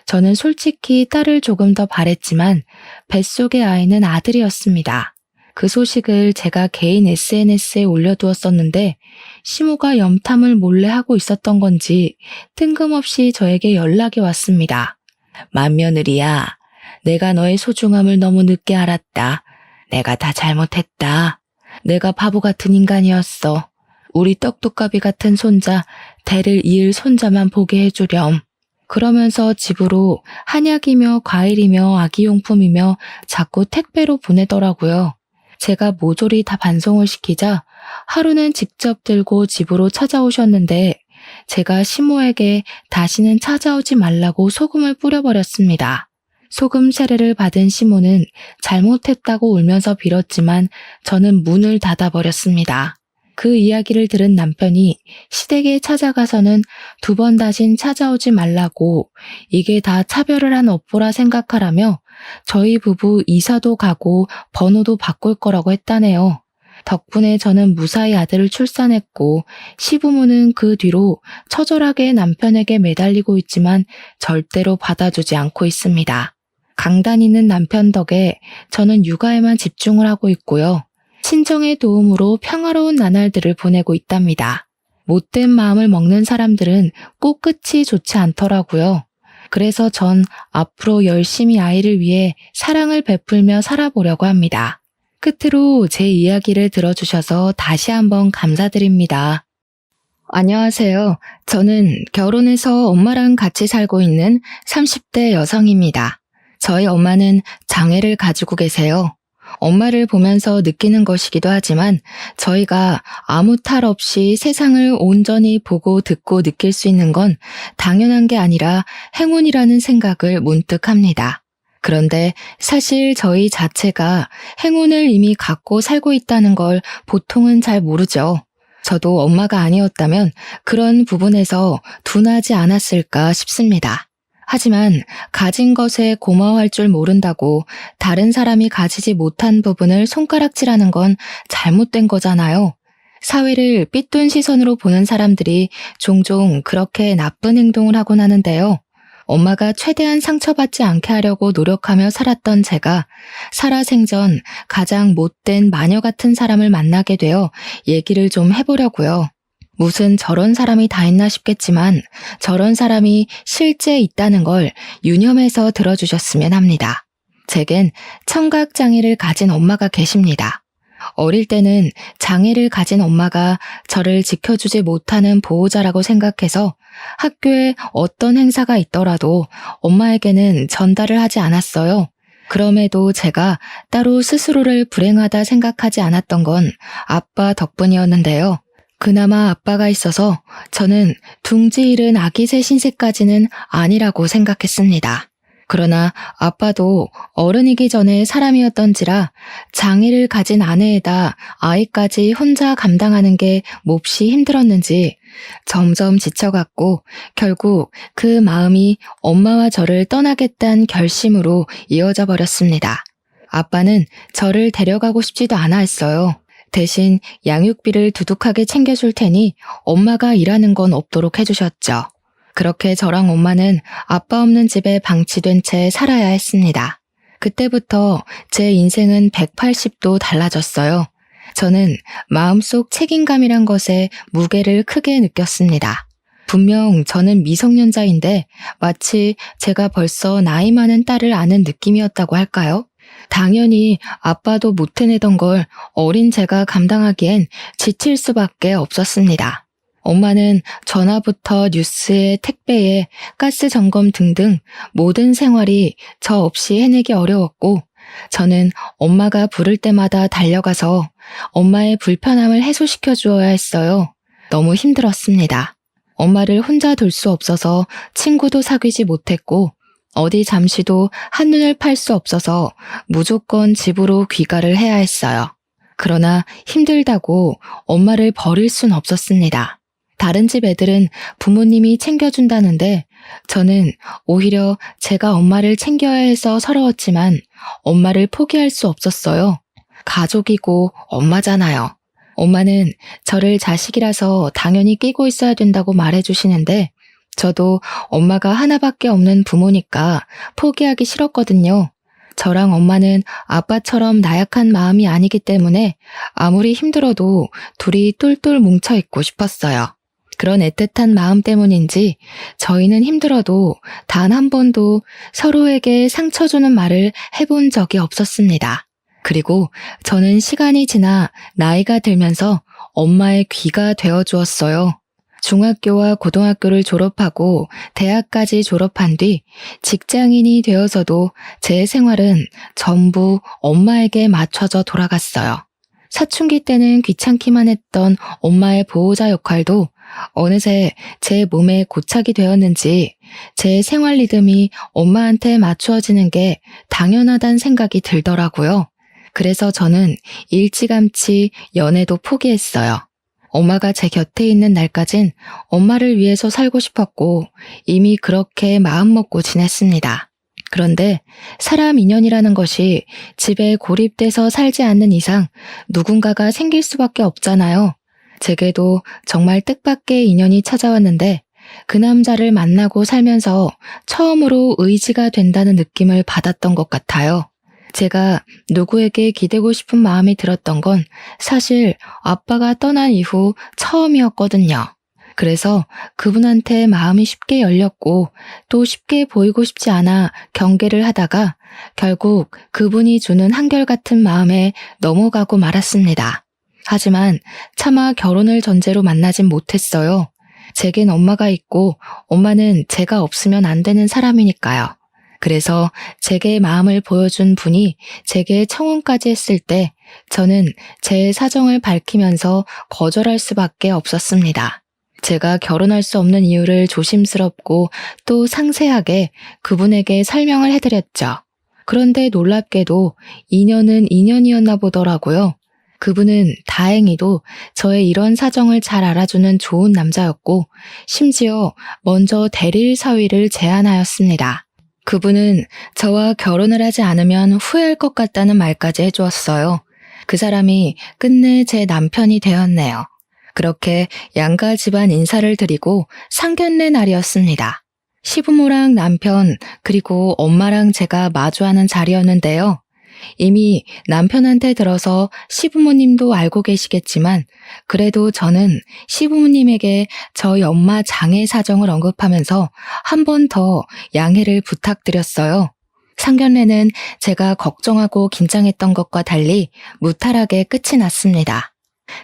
저는 솔직히 딸을 조금 더 바랬지만 뱃속의 아이는 아들이었습니다. 그 소식을 제가 개인 SNS에 올려두었었는데 시모가 염탐을 몰래 하고 있었던 건지 뜬금없이 저에게 연락이 왔습니다. 맏며느리야, 내가 너의 소중함을 너무 늦게 알았다. 내가 다 잘못했다. 내가 바보 같은 인간이었어. 우리 떡두꺼비 같은 손자, 대를 이을 손자만 보게 해주렴. 그러면서 집으로 한약이며 과일이며 아기용품이며 자꾸 택배로 보내더라고요. 제가 모조리 다 반송을 시키자 하루는 직접 들고 집으로 찾아오셨는데 제가 시모에게 다시는 찾아오지 말라고 소금을 뿌려버렸습니다. 소금 세례를 받은 시모는 잘못했다고 울면서 빌었지만 저는 문을 닫아버렸습니다. 그 이야기를 들은 남편이 시댁에 찾아가서는 2번 다신 찾아오지 말라고 이게 다 차별을 한 업보라 생각하라며 저희 부부 이사도 가고 번호도 바꿀 거라고 했다네요. 덕분에 저는 무사히 아들을 출산했고 시부모는 그 뒤로 처절하게 남편에게 매달리고 있지만 절대로 받아주지 않고 있습니다. 강단 있는 남편 덕에 저는 육아에만 집중을 하고 있고요. 친정의 도움으로 평화로운 나날들을 보내고 있답니다. 못된 마음을 먹는 사람들은 꼭 끝이 좋지 않더라고요. 그래서 전 앞으로 열심히 아이를 위해 사랑을 베풀며 살아보려고 합니다. 끝으로 제 이야기를 들어주셔서 다시 한번 감사드립니다. 안녕하세요. 저는 결혼해서 엄마랑 같이 살고 있는 30대 여성입니다. 저희 엄마는 장애를 가지고 계세요. 엄마를 보면서 느끼는 것이기도 하지만 저희가 아무 탈 없이 세상을 온전히 보고 듣고 느낄 수 있는 건 당연한 게 아니라 행운이라는 생각을 문득 합니다. 그런데 사실 저희 자체가 행운을 이미 갖고 살고 있다는 걸 보통은 잘 모르죠. 저도 엄마가 아니었다면 그런 부분에서 둔하지 않았을까 싶습니다. 하지만 가진 것에 고마워할 줄 모른다고 다른 사람이 가지지 못한 부분을 손가락질하는 건 잘못된 거잖아요. 사회를 삐뚤 시선으로 보는 사람들이 종종 그렇게 나쁜 행동을 하곤 하는데요. 엄마가 최대한 상처받지 않게 하려고 노력하며 살았던 제가 살아생전 가장 못된 마녀 같은 사람을 만나게 되어 얘기를 좀 해보려고요. 무슨 저런 사람이 다 있나 싶겠지만 저런 사람이 실제 있다는 걸 유념해서 들어주셨으면 합니다. 제겐 청각장애를 가진 엄마가 계십니다. 어릴 때는 장애를 가진 엄마가 저를 지켜주지 못하는 보호자라고 생각해서 학교에 어떤 행사가 있더라도 엄마에게는 전달을 하지 않았어요. 그럼에도 제가 따로 스스로를 불행하다 생각하지 않았던 건 아빠 덕분이었는데요. 그나마 아빠가 있어서 저는 둥지 잃은 아기 새 신세까지는 아니라고 생각했습니다. 그러나 아빠도 어른이기 전에 사람이었던지라 장애를 가진 아내에다 아이까지 혼자 감당하는 게 몹시 힘들었는지 점점 지쳐갔고 결국 그 마음이 엄마와 저를 떠나겠다는 결심으로 이어져 버렸습니다. 아빠는 저를 데려가고 싶지도 않아 했어요. 대신 양육비를 두둑하게 챙겨줄 테니 엄마가 일하는 건 없도록 해주셨죠. 그렇게 저랑 엄마는 아빠 없는 집에 방치된 채 살아야 했습니다. 그때부터 제 인생은 180도 달라졌어요. 저는 마음속 책임감이란 것에 무게를 크게 느꼈습니다. 분명 저는 미성년자인데 마치 제가 벌써 나이 많은 딸을 아는 느낌이었다고 할까요? 당연히 아빠도 못 해내던 걸 어린 제가 감당하기엔 지칠 수밖에 없었습니다. 엄마는 전화부터 뉴스에 택배에 가스 점검 등등 모든 생활이 저 없이 해내기 어려웠고 저는 엄마가 부를 때마다 달려가서 엄마의 불편함을 해소시켜 주어야 했어요. 너무 힘들었습니다. 엄마를 혼자 둘 수 없어서 친구도 사귀지 못했고 어디 잠시도 한눈을 팔 수 없어서 무조건 집으로 귀가를 해야 했어요. 그러나 힘들다고 엄마를 버릴 순 없었습니다. 다른 집 애들은 부모님이 챙겨준다는데 저는 오히려 제가 엄마를 챙겨야 해서 서러웠지만 엄마를 포기할 수 없었어요. 가족이고 엄마잖아요. 엄마는 저를 자식이라서 당연히 끼고 있어야 된다고 말해주시는데 저도 엄마가 하나밖에 없는 부모니까 포기하기 싫었거든요. 저랑 엄마는 아빠처럼 나약한 마음이 아니기 때문에 아무리 힘들어도 둘이 똘똘 뭉쳐있고 싶었어요. 그런 애틋한 마음 때문인지 저희는 힘들어도 단 한 번도 서로에게 상처 주는 말을 해본 적이 없었습니다. 그리고 저는 시간이 지나 나이가 들면서 엄마의 귀가 되어 주었어요. 중학교와 고등학교를 졸업하고 대학까지 졸업한 뒤 직장인이 되어서도 제 생활은 전부 엄마에게 맞춰져 돌아갔어요. 사춘기 때는 귀찮기만 했던 엄마의 보호자 역할도 어느새 제 몸에 고착이 되었는지 제 생활 리듬이 엄마한테 맞추어지는 게 당연하다는 생각이 들더라고요. 그래서 저는 일찌감치 연애도 포기했어요. 엄마가 제 곁에 있는 날까진 엄마를 위해서 살고 싶었고 이미 그렇게 마음먹고 지냈습니다. 그런데 사람 인연이라는 것이 집에 고립돼서 살지 않는 이상 누군가가 생길 수밖에 없잖아요. 제게도 정말 뜻밖의 인연이 찾아왔는데 그 남자를 만나고 살면서 처음으로 의지가 된다는 느낌을 받았던 것 같아요. 제가 누구에게 기대고 싶은 마음이 들었던 건 사실 아빠가 떠난 이후 처음이었거든요. 그래서 그분한테 마음이 쉽게 열렸고 또 쉽게 보이고 싶지 않아 경계를 하다가 결국 그분이 주는 한결같은 마음에 넘어가고 말았습니다. 하지만 차마 결혼을 전제로 만나진 못했어요. 제겐 엄마가 있고 엄마는 제가 없으면 안 되는 사람이니까요. 그래서 제게 마음을 보여준 분이 제게 청혼까지 했을 때 저는 제 사정을 밝히면서 거절할 수밖에 없었습니다. 제가 결혼할 수 없는 이유를 조심스럽고 또 상세하게 그분에게 설명을 해드렸죠. 그런데 놀랍게도 인연은 인연이었나 보더라고요. 그분은 다행히도 저의 이런 사정을 잘 알아주는 좋은 남자였고, 심지어 먼저 대릴 사위를 제안하였습니다. 그분은 저와 결혼을 하지 않으면 후회할 것 같다는 말까지 해주었어요. 그 사람이 끝내 제 남편이 되었네요. 그렇게 양가 집안 인사를 드리고 상견례 날이었습니다. 시부모랑 남편, 그리고 엄마랑 제가 마주하는 자리였는데요. 이미 남편한테 들어서 시부모님도 알고 계시겠지만, 그래도 저는 시부모님에게 저희 엄마 장애 사정을 언급하면서 한 번 더 양해를 부탁드렸어요. 상견례는 제가 걱정하고 긴장했던 것과 달리 무탈하게 끝이 났습니다.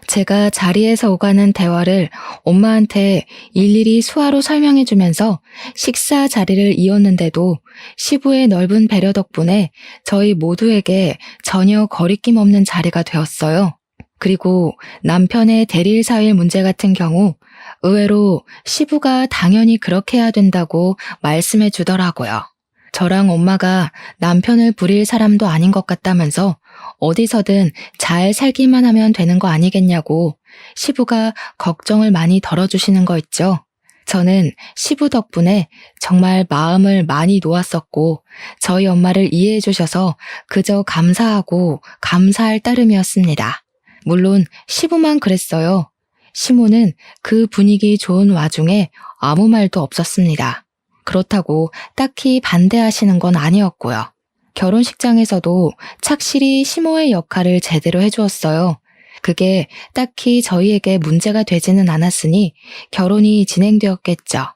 제가 자리에서 오가는 대화를 엄마한테 일일이 수화로 설명해주면서 식사 자리를 이었는데도 시부의 넓은 배려 덕분에 저희 모두에게 전혀 거리낌 없는 자리가 되었어요. 그리고 남편의 대릴 사일 문제 같은 경우 의외로 시부가 당연히 그렇게 해야 된다고 말씀해 주더라고요. 저랑 엄마가 남편을 부릴 사람도 아닌 것 같다면서 어디서든 잘 살기만 하면 되는 거 아니겠냐고 시부가 걱정을 많이 덜어주시는 거 있죠. 저는 시부 덕분에 정말 마음을 많이 놓았었고 저희 엄마를 이해해 주셔서 그저 감사하고 감사할 따름이었습니다. 물론 시부만 그랬어요. 시모는 그 분위기 좋은 와중에 아무 말도 없었습니다. 그렇다고 딱히 반대하시는 건 아니었고요. 결혼식장에서도 착실히 시모의 역할을 제대로 해주었어요. 그게 딱히 저희에게 문제가 되지는 않았으니 결혼이 진행되었겠죠.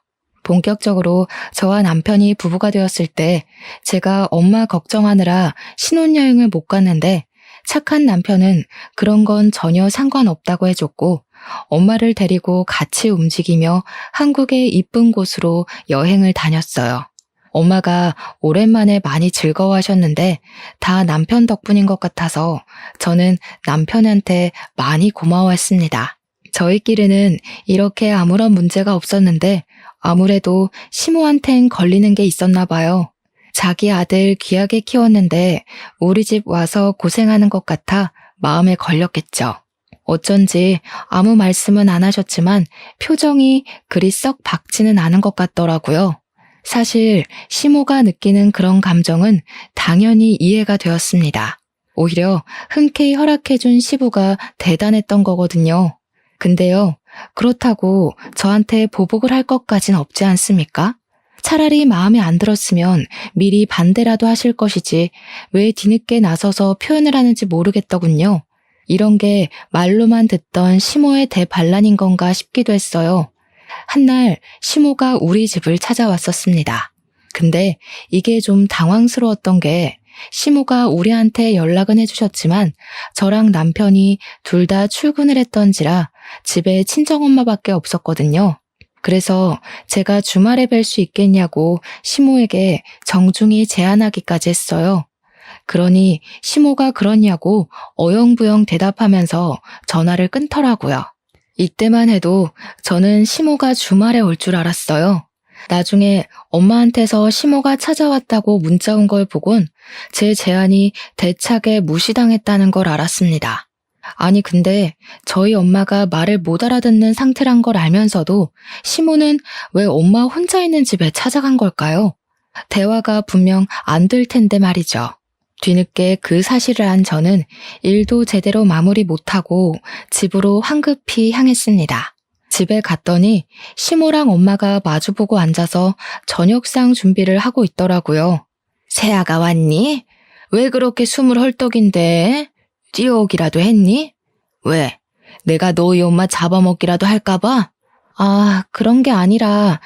본격적으로 저와 남편이 부부가 되었을 때 제가 엄마 걱정하느라 신혼여행을 못 갔는데 착한 남편은 그런 건 전혀 상관없다고 해줬고 엄마를 데리고 같이 움직이며 한국의 이쁜 곳으로 여행을 다녔어요. 엄마가 오랜만에 많이 즐거워하셨는데 다 남편 덕분인 것 같아서 저는 남편한테 많이 고마워했습니다. 저희끼리는 이렇게 아무런 문제가 없었는데 아무래도 시모한텐 걸리는 게 있었나 봐요. 자기 아들 귀하게 키웠는데 우리 집 와서 고생하는 것 같아 마음에 걸렸겠죠. 어쩐지 아무 말씀은 안 하셨지만 표정이 그리 썩 밝지는 않은 것 같더라고요. 사실 시모가 느끼는 그런 감정은 당연히 이해가 되었습니다. 오히려 흔쾌히 허락해준 시부가 대단했던 거거든요. 근데요, 그렇다고 저한테 보복을 할 것까진 없지 않습니까? 차라리 마음에 안 들었으면 미리 반대라도 하실 것이지 왜 뒤늦게 나서서 표현을 하는지 모르겠더군요. 이런 게 말로만 듣던 시모의 대반란인 건가 싶기도 했어요. 한날 시모가 우리 집을 찾아왔었습니다. 근데 이게 좀 당황스러웠던 게 시모가 우리한테 연락은 해주셨지만 저랑 남편이 둘 다 출근을 했던지라 집에 친정엄마밖에 없었거든요. 그래서 제가 주말에 뵐 수 있겠냐고 시모에게 정중히 제안하기까지 했어요. 그러니 시모가 그러냐고 어영부영 대답하면서 전화를 끊더라고요. 이때만 해도 저는 시모가 주말에 올 줄 알았어요. 나중에 엄마한테서 시모가 찾아왔다고 문자 온 걸 보곤 제 제안이 대차게 무시당했다는 걸 알았습니다. 아니 근데 저희 엄마가 말을 못 알아듣는 상태란 걸 알면서도 시모는 왜 엄마 혼자 있는 집에 찾아간 걸까요? 대화가 분명 안 될 텐데 말이죠. 뒤늦게 그 사실을 안 저는 일도 제대로 마무리 못하고 집으로 황급히 향했습니다. 집에 갔더니 시모랑 엄마가 마주보고 앉아서 저녁상 준비를 하고 있더라고요. 새아가 왔니? 왜 그렇게 숨을 헐떡인데? 뛰어오기라도 했니? 왜? 내가 너희 엄마 잡아먹기라도 할까봐? 아, 그런 게 아니라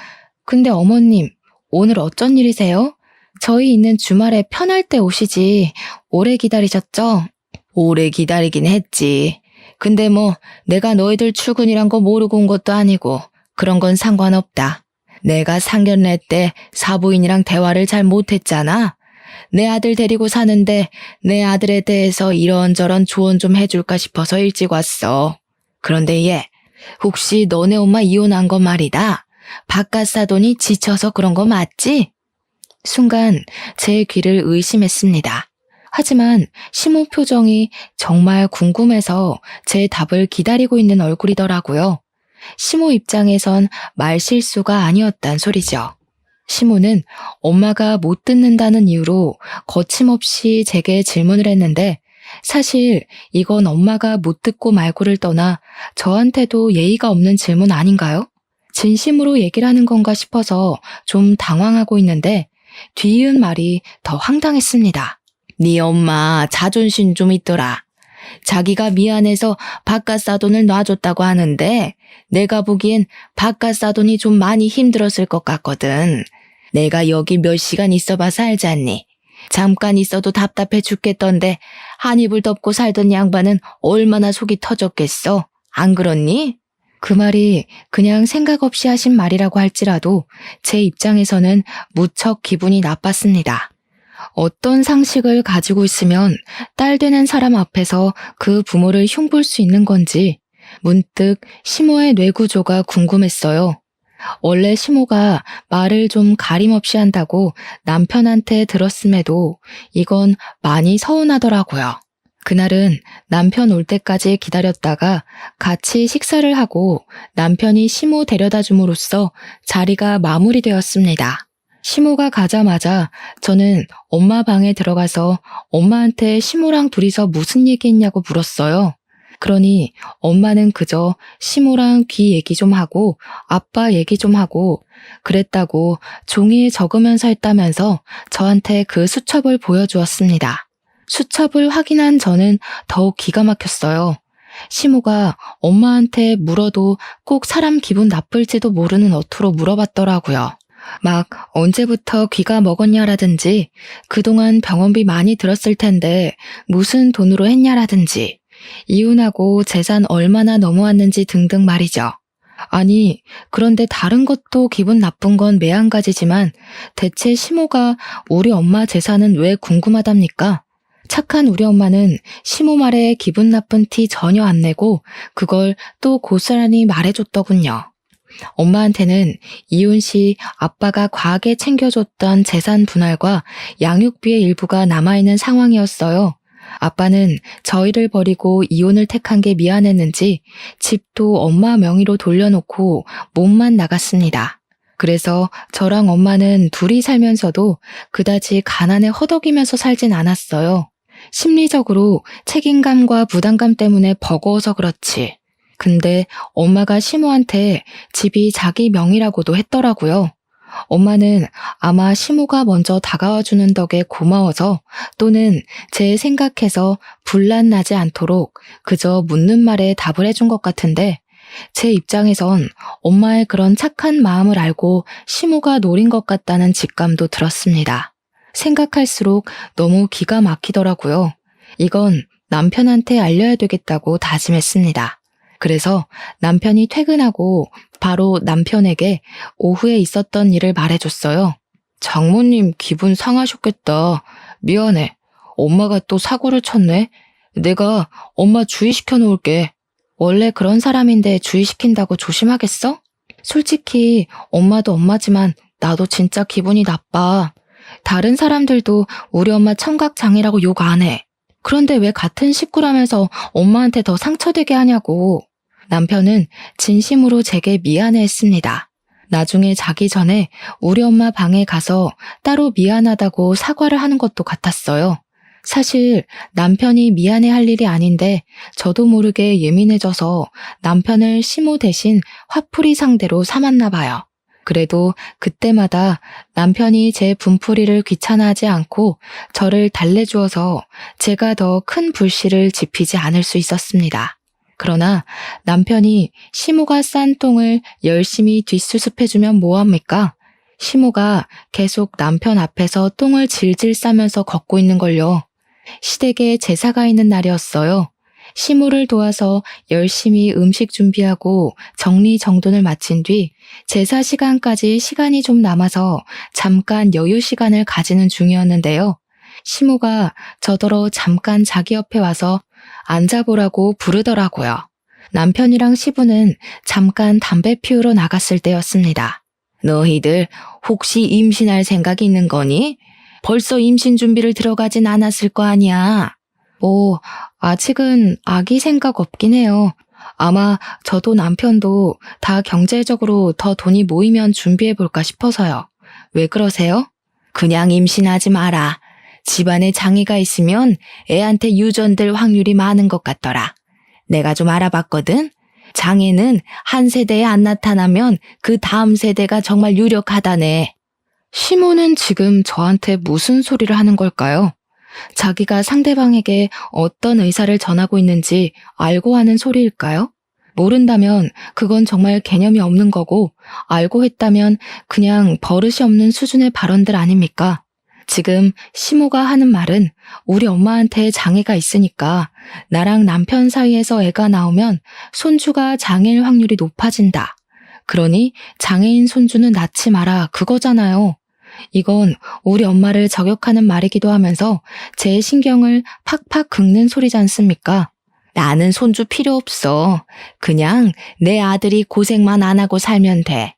근데 어머님, 오늘 어쩐 일이세요? 저희 있는 주말에 편할 때 오시지 오래 기다리셨죠? 오래 기다리긴 했지. 근데 뭐 내가 너희들 출근이란 거 모르고 온 것도 아니고 그런 건 상관없다. 내가 상견례 때 사부인이랑 대화를 잘 못했잖아. 내 아들 데리고 사는데 내 아들에 대해서 이런저런 조언 좀 해줄까 싶어서 일찍 왔어. 그런데 얘, 혹시 너네 엄마 이혼한 거 말이다. 바깥 사돈이 지쳐서 그런 거 맞지? 순간 제 귀를 의심했습니다. 하지만 시모 표정이 정말 궁금해서 제 답을 기다리고 있는 얼굴이더라고요. 시모 입장에선 말실수가 아니었단 소리죠. 시모는 엄마가 못 듣는다는 이유로 거침없이 제게 질문을 했는데 사실 이건 엄마가 못 듣고 말고를 떠나 저한테도 예의가 없는 질문 아닌가요? 진심으로 얘기를 하는 건가 싶어서 좀 당황하고 있는데 뒤이은 말이 더 황당했습니다. 네 엄마 자존심 좀 있더라. 자기가 미안해서 바깥 사돈을 놔줬다고 하는데 내가 보기엔 바깥 사돈이 좀 많이 힘들었을 것 같거든. 내가 여기 몇 시간 있어봐서 알지 않니? 잠깐 있어도 답답해 죽겠던데 한 이불 덮고 살던 양반은 얼마나 속이 터졌겠어? 안 그렇니? 그 말이 그냥 생각 없이 하신 말이라고 할지라도 제 입장에서는 무척 기분이 나빴습니다. 어떤 상식을 가지고 있으면 딸 되는 사람 앞에서 그 부모를 흉볼 수 있는 건지 문득 시모의 뇌구조가 궁금했어요. 원래 시모가 말을 좀 가림없이 한다고 남편한테 들었음에도 이건 많이 서운하더라고요. 그날은 남편 올 때까지 기다렸다가 같이 식사를 하고 남편이 시모 데려다 줌으로써 자리가 마무리되었습니다. 시모가 가자마자 저는 엄마 방에 들어가서 엄마한테 시모랑 둘이서 무슨 얘기했냐고 물었어요. 그러니 엄마는 그저 시모랑 귀 얘기 좀 하고 아빠 얘기 좀 하고 그랬다고 종이에 적으면서 했다면서 저한테 그 수첩을 보여주었습니다. 수첩을 확인한 저는 더욱 기가 막혔어요. 시모가 엄마한테 물어도 꼭 사람 기분 나쁠지도 모르는 어투로 물어봤더라고요. 막 언제부터 귀가 먹었냐라든지 그동안 병원비 많이 들었을 텐데 무슨 돈으로 했냐라든지 이혼하고 재산 얼마나 넘어왔는지 등등 말이죠. 아니, 그런데 다른 것도 기분 나쁜 건 매한가지지만 대체 시모가 우리 엄마 재산은 왜 궁금하답니까? 착한 우리 엄마는 시모 말에 기분 나쁜 티 전혀 안 내고 그걸 또 고스란히 말해줬더군요. 엄마한테는 이혼 시 아빠가 과하게 챙겨줬던 재산 분할과 양육비의 일부가 남아있는 상황이었어요. 아빠는 저희를 버리고 이혼을 택한 게 미안했는지 집도 엄마 명의로 돌려놓고 몸만 나갔습니다. 그래서 저랑 엄마는 둘이 살면서도 그다지 가난에 허덕이면서 살진 않았어요. 심리적으로 책임감과 부담감 때문에 버거워서 그렇지. 근데 엄마가 시모한테 집이 자기 명의라고도 했더라고요. 엄마는 아마 시모가 먼저 다가와주는 덕에 고마워서 또는 제 생각해서 분란 나지 않도록 그저 묻는 말에 답을 해준 것 같은데 제 입장에선 엄마의 그런 착한 마음을 알고 시모가 노린 것 같다는 직감도 들었습니다. 생각할수록 너무 기가 막히더라고요. 이건 남편한테 알려야 되겠다고 다짐했습니다. 그래서 남편이 퇴근하고 바로 남편에게 오후에 있었던 일을 말해줬어요. 장모님 기분 상하셨겠다. 미안해. 엄마가 또 사고를 쳤네. 내가 엄마 주의시켜 놓을게. 원래 그런 사람인데 주의시킨다고 조심하겠어? 솔직히 엄마도 엄마지만 나도 진짜 기분이 나빠. 다른 사람들도 우리 엄마 청각장애라고 욕 안 해. 그런데 왜 같은 식구라면서 엄마한테 더 상처되게 하냐고. 남편은 진심으로 제게 미안해했습니다. 나중에 자기 전에 우리 엄마 방에 가서 따로 미안하다고 사과를 하는 것도 같았어요. 사실 남편이 미안해할 일이 아닌데 저도 모르게 예민해져서 남편을 시모 대신 화풀이 상대로 삼았나 봐요. 그래도 그때마다 남편이 제 분풀이를 귀찮아하지 않고 저를 달래주어서 제가 더 큰 불씨를 지피지 않을 수 있었습니다. 그러나 남편이 시모가 싼 똥을 열심히 뒷수습해주면 뭐합니까? 시모가 계속 남편 앞에서 똥을 질질 싸면서 걷고 있는 걸요. 시댁에 제사가 있는 날이었어요. 시모를 도와서 열심히 음식 준비하고 정리정돈을 마친 뒤 제사 시간까지 시간이 좀 남아서 잠깐 여유 시간을 가지는 중이었는데요. 시모가 저더러 잠깐 자기 옆에 와서 앉아보라고 부르더라고요. 남편이랑 시부는 잠깐 담배 피우러 나갔을 때였습니다. 너희들 혹시 임신할 생각이 있는 거니? 벌써 임신 준비를 들어가진 않았을 거 아니야. 아직은 아기 생각 없긴 해요. 아마 저도 남편도 다 경제적으로 더 돈이 모이면 준비해볼까 싶어서요. 왜 그러세요? 그냥 임신하지 마라. 집안에 장애가 있으면 애한테 유전될 확률이 많은 것 같더라. 내가 좀 알아봤거든. 장애는 한 세대에 안 나타나면 그 다음 세대가 정말 유력하다네. 시모는 지금 저한테 무슨 소리를 하는 걸까요? 자기가 상대방에게 어떤 의사를 전하고 있는지 알고 하는 소리일까요? 모른다면 그건 정말 개념이 없는 거고, 알고 했다면 그냥 버릇이 없는 수준의 발언들 아닙니까? 지금 시모가 하는 말은 우리 엄마한테 장애가 있으니까 나랑 남편 사이에서 애가 나오면 손주가 장애일 확률이 높아진다. 그러니 장애인 손주는 낳지 마라, 그거잖아요. 이건 우리 엄마를 저격하는 말이기도 하면서 제 신경을 팍팍 긁는 소리지 않습니까? 나는 손주 필요 없어. 그냥 내 아들이 고생만 안 하고 살면 돼.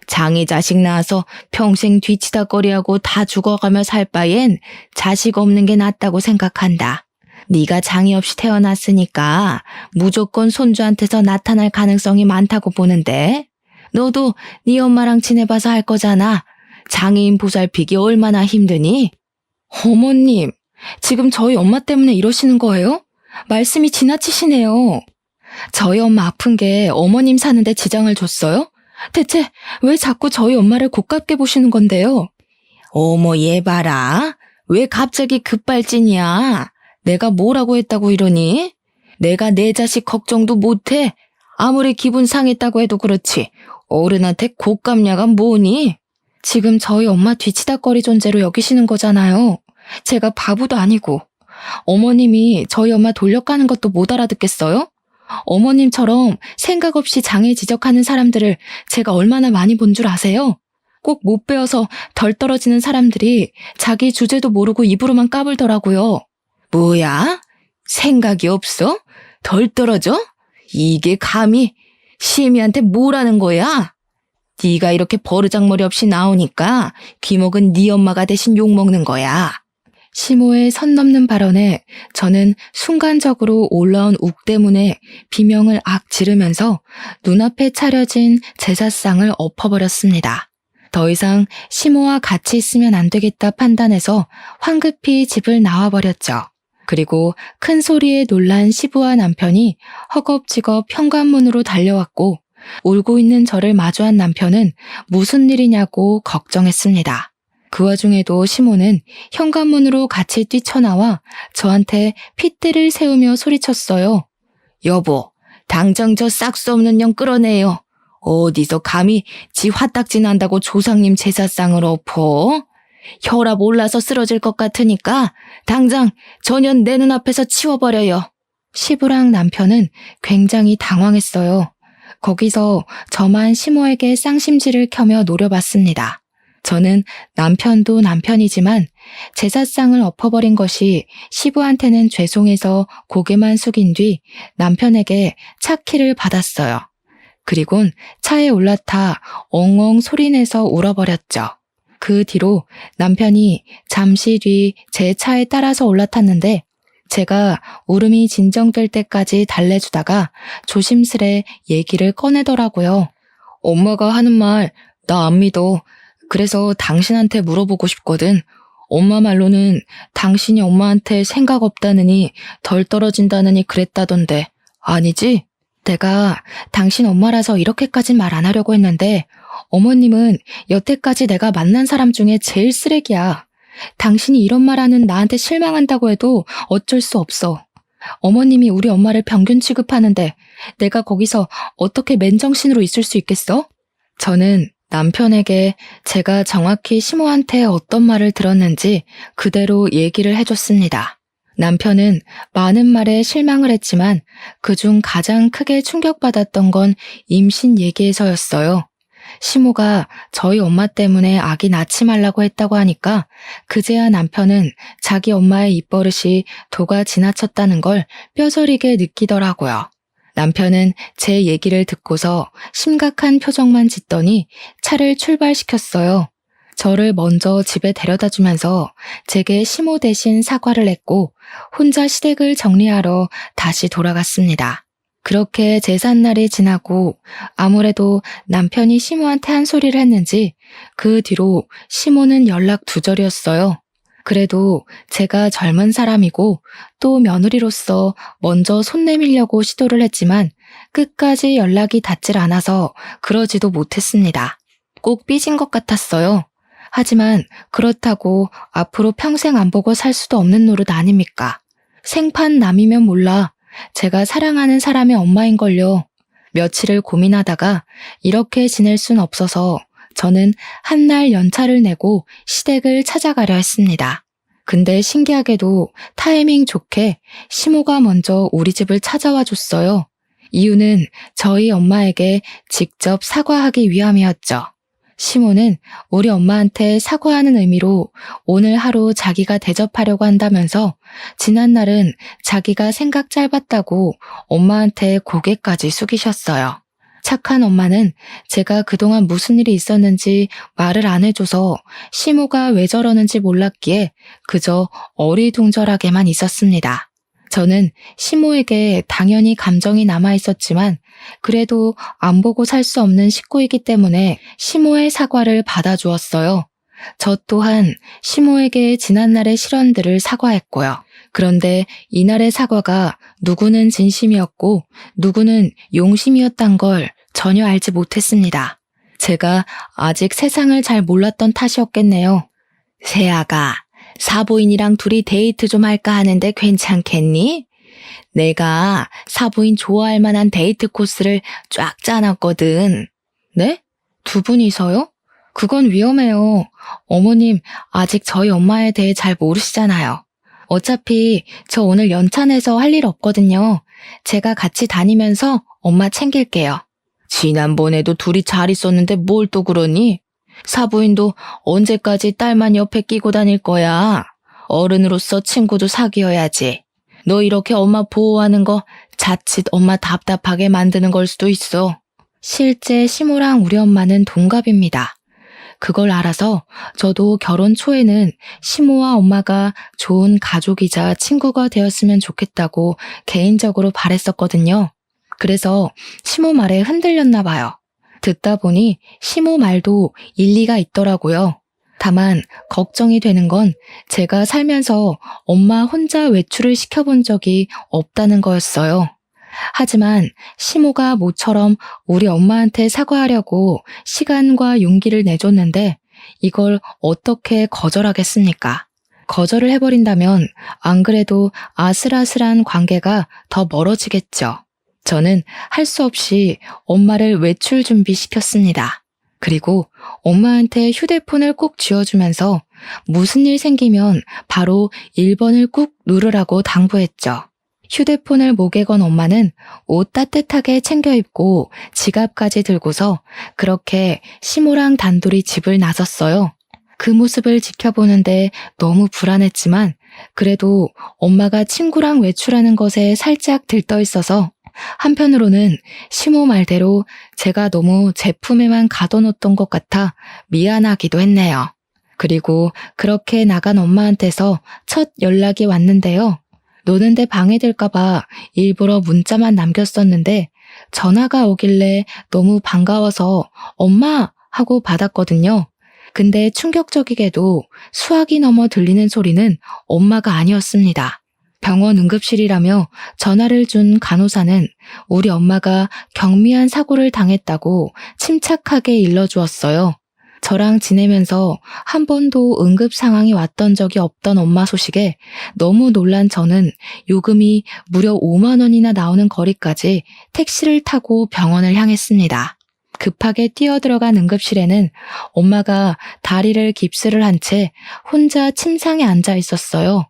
장애 자식 낳아서 평생 뒤치다꺼리하고 다 죽어가며 살 바엔 자식 없는 게 낫다고 생각한다. 네가 장애 없이 태어났으니까 무조건 손주한테서 나타날 가능성이 많다고 보는데, 너도 네 엄마랑 지내봐서 알 거잖아. 장애인 보살피기 얼마나 힘드니? 어머님, 지금 저희 엄마 때문에 이러시는 거예요? 말씀이 지나치시네요. 저희 엄마 아픈 게 어머님 사는데 지장을 줬어요? 대체 왜 자꾸 저희 엄마를 고깝게 보시는 건데요? 어머, 얘 봐라. 왜 갑자기 급발진이야? 내가 뭐라고 했다고 이러니? 내가 내 자식 걱정도 못해. 아무리 기분 상했다고 해도 그렇지. 어른한테 고깝냐가 뭐니? 지금 저희 엄마 뒤치다꺼리 존재로 여기시는 거잖아요. 제가 바보도 아니고. 어머님이 저희 엄마 돌려가는 것도 못 알아듣겠어요? 어머님처럼 생각 없이 장애 지적하는 사람들을 제가 얼마나 많이 본 줄 아세요? 꼭 못 배워서 덜 떨어지는 사람들이 자기 주제도 모르고 입으로만 까불더라고요. 뭐야? 생각이 없어? 덜 떨어져? 이게 감히 시미한테 뭐라는 거야? 네가 이렇게 버르장머리 없이 나오니까 귀목은 네 엄마가 대신 욕먹는 거야. 시모의 선 넘는 발언에 저는 순간적으로 올라온 욱 때문에 비명을 악 지르면서 눈앞에 차려진 제사상을 엎어버렸습니다. 더 이상 시모와 같이 있으면 안 되겠다 판단해서 황급히 집을 나와버렸죠. 그리고 큰 소리에 놀란 시부와 남편이 허겁지겁 현관문으로 달려왔고, 울고 있는 저를 마주한 남편은 무슨 일이냐고 걱정했습니다. 그 와중에도 시모는 현관문으로 같이 뛰쳐나와 저한테 핏대를 세우며 소리쳤어요. 여보, 당장 저 싹수 없는 년 끌어내요. 어디서 감히 지 화딱지 난다고 조상님 제사상을 엎어? 혈압 올라서 쓰러질 것 같으니까 당장 저 년 내 눈앞에서 치워버려요. 시부랑 남편은 굉장히 당황했어요. 거기서 저만 시모에게 쌍심지를 켜며 노려봤습니다. 저는 남편도 남편이지만 제사상을 엎어버린 것이 시부한테는 죄송해서 고개만 숙인 뒤 남편에게 차 키를 받았어요. 그리곤 차에 올라타 엉엉 소리내서 울어버렸죠. 그 뒤로 남편이 잠시 뒤 제 차에 따라서 올라탔는데, 제가 울음이 진정될 때까지 달래주다가 조심스레 얘기를 꺼내더라고요. 엄마가 하는 말 나 안 믿어. 그래서 당신한테 물어보고 싶거든. 엄마 말로는 당신이 엄마한테 생각 없다느니 덜 떨어진다느니 그랬다던데 아니지? 내가 당신 엄마라서 이렇게까진 말 안 하려고 했는데 어머님은 여태까지 내가 만난 사람 중에 제일 쓰레기야. 당신이 이런 말하는 나한테 실망한다고 해도 어쩔 수 없어. 어머님이 우리 엄마를 평균 취급하는데 내가 거기서 어떻게 맨정신으로 있을 수 있겠어? 저는 남편에게 제가 정확히 시모한테 어떤 말을 들었는지 그대로 얘기를 해줬습니다. 남편은 많은 말에 실망을 했지만 그중 가장 크게 충격받았던 건 임신 얘기에서였어요. 시모가 저희 엄마 때문에 아기 낳지 말라고 했다고 하니까 그제야 남편은 자기 엄마의 입버릇이 도가 지나쳤다는 걸 뼈저리게 느끼더라고요. 남편은 제 얘기를 듣고서 심각한 표정만 짓더니 차를 출발시켰어요. 저를 먼저 집에 데려다 주면서 제게 시모 대신 사과를 했고 혼자 시댁을 정리하러 다시 돌아갔습니다. 그렇게 제삿날이 지나고 아무래도 남편이 시모한테 한 소리를 했는지 그 뒤로 시모는 연락 두절이었어요. 그래도 제가 젊은 사람이고 또 며느리로서 먼저 손 내밀려고 시도를 했지만 끝까지 연락이 닿질 않아서 그러지도 못했습니다. 꼭 삐진 것 같았어요. 하지만 그렇다고 앞으로 평생 안 보고 살 수도 없는 노릇 아닙니까? 생판 남이면 몰라. 제가 사랑하는 사람의 엄마인걸요. 며칠을 고민하다가 이렇게 지낼 순 없어서 저는 한날 연차를 내고 시댁을 찾아가려 했습니다. 근데 신기하게도 타이밍 좋게 시모가 먼저 우리 집을 찾아와 줬어요. 이유는 저희 엄마에게 직접 사과하기 위함이었죠. 시모는 우리 엄마한테 사과하는 의미로 오늘 하루 자기가 대접하려고 한다면서 지난날은 자기가 생각 짧았다고 엄마한테 고개까지 숙이셨어요. 착한 엄마는 제가 그동안 무슨 일이 있었는지 말을 안 해줘서 시모가 왜 저러는지 몰랐기에 그저 어리둥절하게만 있었습니다. 저는 시모에게 당연히 감정이 남아 있었지만 그래도 안 보고 살 수 없는 식구이기 때문에 시모의 사과를 받아주었어요. 저 또한 시모에게 지난날의 실언들을 사과했고요. 그런데 이날의 사과가 누구는 진심이었고 누구는 용심이었단 걸 전혀 알지 못했습니다. 제가 아직 세상을 잘 몰랐던 탓이었겠네요. 세아가 사부인이랑 둘이 데이트 좀 할까 하는데 괜찮겠니? 내가 사부인 좋아할 만한 데이트 코스를 쫙 짜놨거든. 네? 두 분이서요? 그건 위험해요. 어머님 아직 저희 엄마에 대해 잘 모르시잖아요. 어차피 저 오늘 연차 내서 할 일 없거든요. 제가 같이 다니면서 엄마 챙길게요. 지난번에도 둘이 잘 있었는데 뭘 또 그러니? 사부인도 언제까지 딸만 옆에 끼고 다닐 거야. 어른으로서 친구도 사귀어야지. 너 이렇게 엄마 보호하는 거 자칫 엄마 답답하게 만드는 걸 수도 있어. 실제 시모랑 우리 엄마는 동갑입니다. 그걸 알아서 저도 결혼 초에는 시모와 엄마가 좋은 가족이자 친구가 되었으면 좋겠다고 개인적으로 바랬었거든요. 그래서 시모 말에 흔들렸나 봐요. 듣다 보니 시모 말도 일리가 있더라고요. 다만 걱정이 되는 건 제가 살면서 엄마 혼자 외출을 시켜본 적이 없다는 거였어요. 하지만 시모가 모처럼 우리 엄마한테 사과하려고 시간과 용기를 내줬는데 이걸 어떻게 거절하겠습니까? 거절을 해버린다면 안 그래도 아슬아슬한 관계가 더 멀어지겠죠. 저는 할 수 없이 엄마를 외출 준비시켰습니다. 그리고 엄마한테 휴대폰을 꼭 쥐어주면서 무슨 일 생기면 바로 1번을 꾹 누르라고 당부했죠. 휴대폰을 목에 건 엄마는 옷 따뜻하게 챙겨 입고 지갑까지 들고서 그렇게 시모랑 단둘이 집을 나섰어요. 그 모습을 지켜보는데 너무 불안했지만 그래도 엄마가 친구랑 외출하는 것에 살짝 들떠 있어서 한편으로는 시모 말대로 제가 너무 제 품에만 가둬놓던 것 같아 미안하기도 했네요. 그리고 그렇게 나간 엄마한테서 첫 연락이 왔는데요. 노는데 방해될까봐 일부러 문자만 남겼었는데 전화가 오길래 너무 반가워서 엄마 하고 받았거든요. 근데 충격적이게도 수화기 넘어 들리는 소리는 엄마가 아니었습니다. 병원 응급실이라며 전화를 준 간호사는 우리 엄마가 경미한 사고를 당했다고 침착하게 일러주었어요. 저랑 지내면서 한 번도 응급 상황이 왔던 적이 없던 엄마 소식에 너무 놀란 저는 요금이 무려 5만 원이나 나오는 거리까지 택시를 타고 병원을 향했습니다. 급하게 뛰어들어간 응급실에는 엄마가 다리를 깁스를 한 채 혼자 침상에 앉아 있었어요.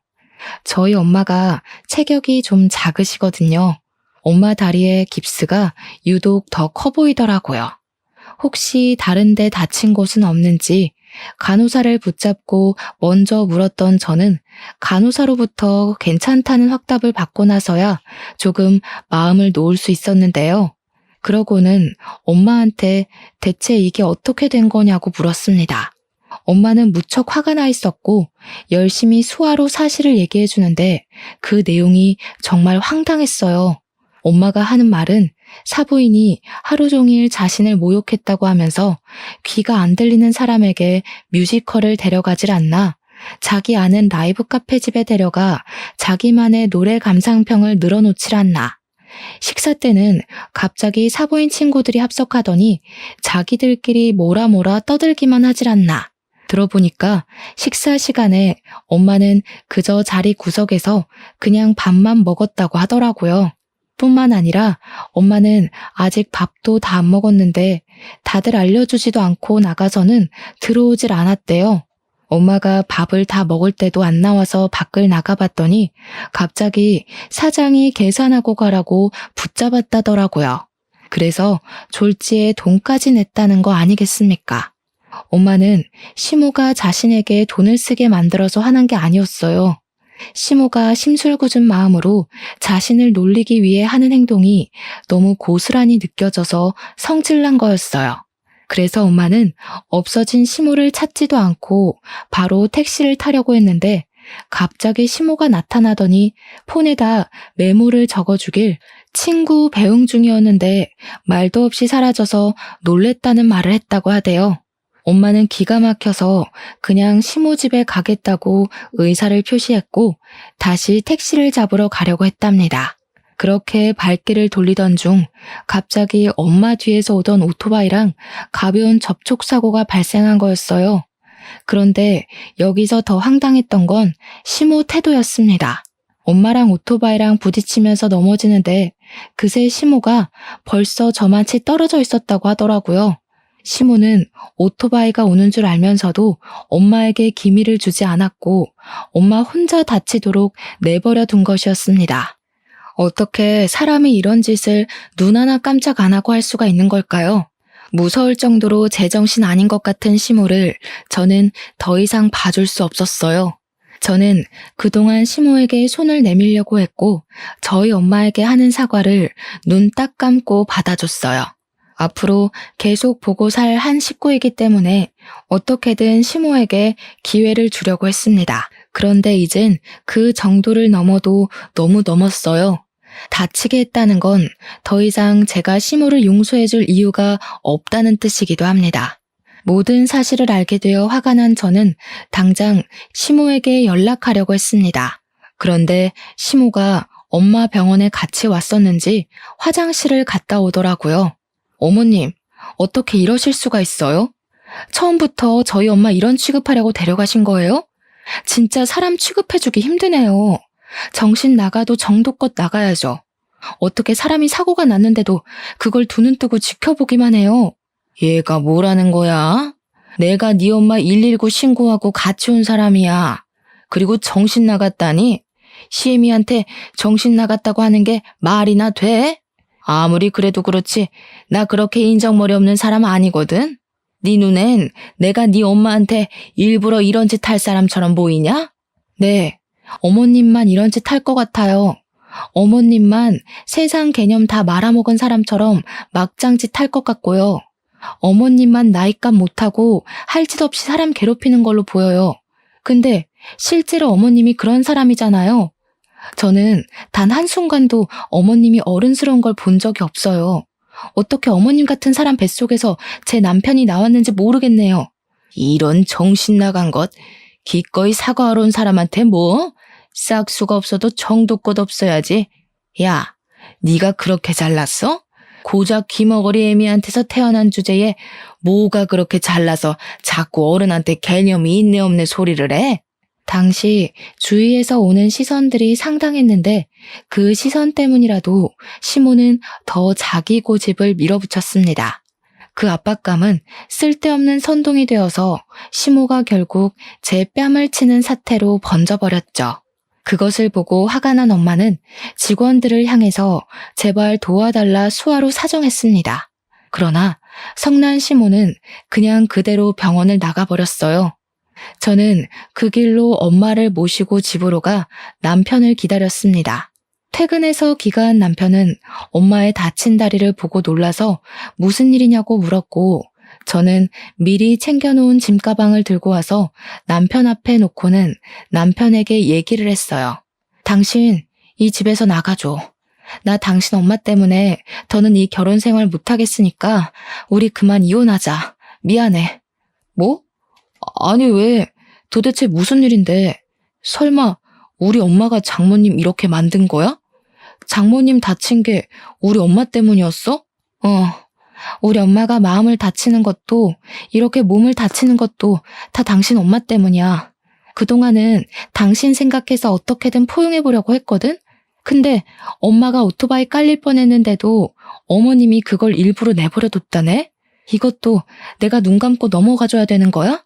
저희 엄마가 체격이 좀 작으시거든요. 엄마 다리에 깁스가 유독 더 커 보이더라고요. 혹시 다른 데 다친 곳은 없는지 간호사를 붙잡고 먼저 물었던 저는 간호사로부터 괜찮다는 확답을 받고 나서야 조금 마음을 놓을 수 있었는데요. 그러고는 엄마한테 대체 이게 어떻게 된 거냐고 물었습니다. 엄마는 무척 화가 나 있었고 열심히 수화로 사실을 얘기해 주는데 그 내용이 정말 황당했어요. 엄마가 하는 말은 사부인이 하루 종일 자신을 모욕했다고 하면서 귀가 안 들리는 사람에게 뮤지컬을 데려가질 않나, 자기 아는 라이브 카페 집에 데려가 자기만의 노래 감상평을 늘어놓질 않나, 식사 때는 갑자기 사부인 친구들이 합석하더니 자기들끼리 뭐라 떠들기만 하질 않나. 들어보니까 식사 시간에 엄마는 그저 자리 구석에서 그냥 밥만 먹었다고 하더라고요. 뿐만 아니라 엄마는 아직 밥도 다 안 먹었는데 다들 알려주지도 않고 나가서는 들어오질 않았대요. 엄마가 밥을 다 먹을 때도 안 나와서 밖을 나가봤더니 갑자기 사장이 계산하고 가라고 붙잡았다더라고요. 그래서 졸지에 돈까지 냈다는 거 아니겠습니까? 엄마는 시모가 자신에게 돈을 쓰게 만들어서 하는 게 아니었어요. 시모가 심술궂은 마음으로 자신을 놀리기 위해 하는 행동이 너무 고스란히 느껴져서 성질난 거였어요. 그래서 엄마는 없어진 시모를 찾지도 않고 바로 택시를 타려고 했는데 갑자기 시모가 나타나더니 폰에다 메모를 적어주길 친구 배웅 중이었는데 말도 없이 사라져서 놀랬다는 말을 했다고 하대요. 엄마는 기가 막혀서 그냥 시모 집에 가겠다고 의사를 표시했고 다시 택시를 잡으러 가려고 했답니다. 그렇게 발길을 돌리던 중 갑자기 엄마 뒤에서 오던 오토바이랑 가벼운 접촉사고가 발생한 거였어요. 그런데 여기서 더 황당했던 건 시모 태도였습니다. 엄마랑 오토바이랑 부딪히면서 넘어지는데 그새 시모가 벌써 저만치 떨어져 있었다고 하더라고요. 시모는 오토바이가 오는 줄 알면서도 엄마에게 기미를 주지 않았고 엄마 혼자 다치도록 내버려 둔 것이었습니다. 어떻게 사람이 이런 짓을 눈 하나 깜짝 안 하고 할 수가 있는 걸까요? 무서울 정도로 제정신 아닌 것 같은 시모를 저는 더 이상 봐줄 수 없었어요. 저는 그동안 시모에게 손을 내밀려고 했고 저희 엄마에게 하는 사과를 눈 딱 감고 받아줬어요. 앞으로 계속 보고 살 한 식구이기 때문에 어떻게든 시모에게 기회를 주려고 했습니다. 그런데 이젠 그 정도를 넘어도 너무 넘었어요. 다치게 했다는 건 더 이상 제가 시모를 용서해줄 이유가 없다는 뜻이기도 합니다. 모든 사실을 알게 되어 화가 난 저는 당장 시모에게 연락하려고 했습니다. 그런데 시모가 엄마 병원에 같이 왔었는지 화장실을 갔다 오더라고요. 어머님, 어떻게 이러실 수가 있어요? 처음부터 저희 엄마 이런 취급하려고 데려가신 거예요? 진짜 사람 취급해주기 힘드네요. 정신 나가도 정도껏 나가야죠. 어떻게 사람이 사고가 났는데도 그걸 두 눈 뜨고 지켜보기만 해요. 얘가 뭐라는 거야? 내가 네 엄마 119 신고하고 같이 온 사람이야. 그리고 정신 나갔다니? 시애미한테 정신 나갔다고 하는 게 말이나 돼? 아무리 그래도 그렇지 나 그렇게 인정머리 없는 사람 아니거든. 네 눈엔 내가 네 엄마한테 일부러 이런 짓 할 사람처럼 보이냐? 네, 어머님만 이런 짓 할 것 같아요. 어머님만 세상 개념 다 말아먹은 사람처럼 막장짓 할 것 같고요. 어머님만 나이값 못하고 할 짓 없이 사람 괴롭히는 걸로 보여요. 근데 실제로 어머님이 그런 사람이잖아요. 저는 단 한순간도 어머님이 어른스러운 걸 본 적이 없어요. 어떻게 어머님 같은 사람 뱃속에서 제 남편이 나왔는지 모르겠네요. 이런 정신 나간 것, 기꺼이 사과하러 온 사람한테 뭐? 싹수가 없어도 정도껏 없어야지. 야, 네가 그렇게 잘났어? 고작 귀머거리 애미한테서 태어난 주제에 뭐가 그렇게 잘나서 자꾸 어른한테 개념이 있네 없네 소리를 해? 당시 주위에서 오는 시선들이 상당했는데 그 시선 때문이라도 시모는 더 자기 고집을 밀어붙였습니다. 그 압박감은 쓸데없는 선동이 되어서 시모가 결국 제 뺨을 치는 사태로 번져버렸죠. 그것을 보고 화가 난 엄마는 직원들을 향해서 제발 도와달라 수화로 사정했습니다. 그러나 성난 시모는 그냥 그대로 병원을 나가버렸어요. 저는 그 길로 엄마를 모시고 집으로 가 남편을 기다렸습니다. 퇴근해서 귀가한 남편은 엄마의 다친 다리를 보고 놀라서 무슨 일이냐고 물었고, 저는 미리 챙겨놓은 짐가방을 들고 와서 남편 앞에 놓고는 남편에게 얘기를 했어요. 당신 이 집에서 나가줘. 나 당신 엄마 때문에 더는 이 결혼 생활 못하겠으니까 우리 그만 이혼하자. 미안해. 뭐? 아니 왜? 도대체 무슨 일인데? 설마 우리 엄마가 장모님 이렇게 만든 거야? 장모님 다친 게 우리 엄마 때문이었어? 우리 엄마가 마음을 다치는 것도 이렇게 몸을 다치는 것도 다 당신 엄마 때문이야. 그동안은 당신 생각해서 어떻게든 포용해보려고 했거든? 근데 엄마가 오토바이 깔릴 뻔했는데도 어머님이 그걸 일부러 내버려뒀다네? 이것도 내가 눈 감고 넘어가줘야 되는 거야?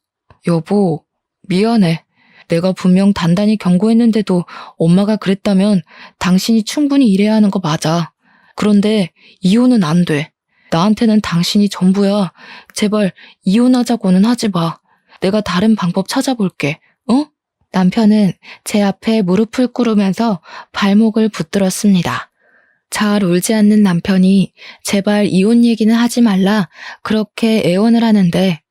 여보, 미안해. 내가 분명 단단히 경고했는데도 엄마가 그랬다면 당신이 충분히 이래야 하는 거 맞아. 그런데 이혼은 안 돼. 나한테는 당신이 전부야. 제발 이혼하자고는 하지 마. 내가 다른 방법 찾아볼게. 남편은 제 앞에 무릎을 꿇으면서 발목을 붙들었습니다. 잘 울지 않는 남편이 제발 이혼 얘기는 하지 말라 그렇게 애원을 하는데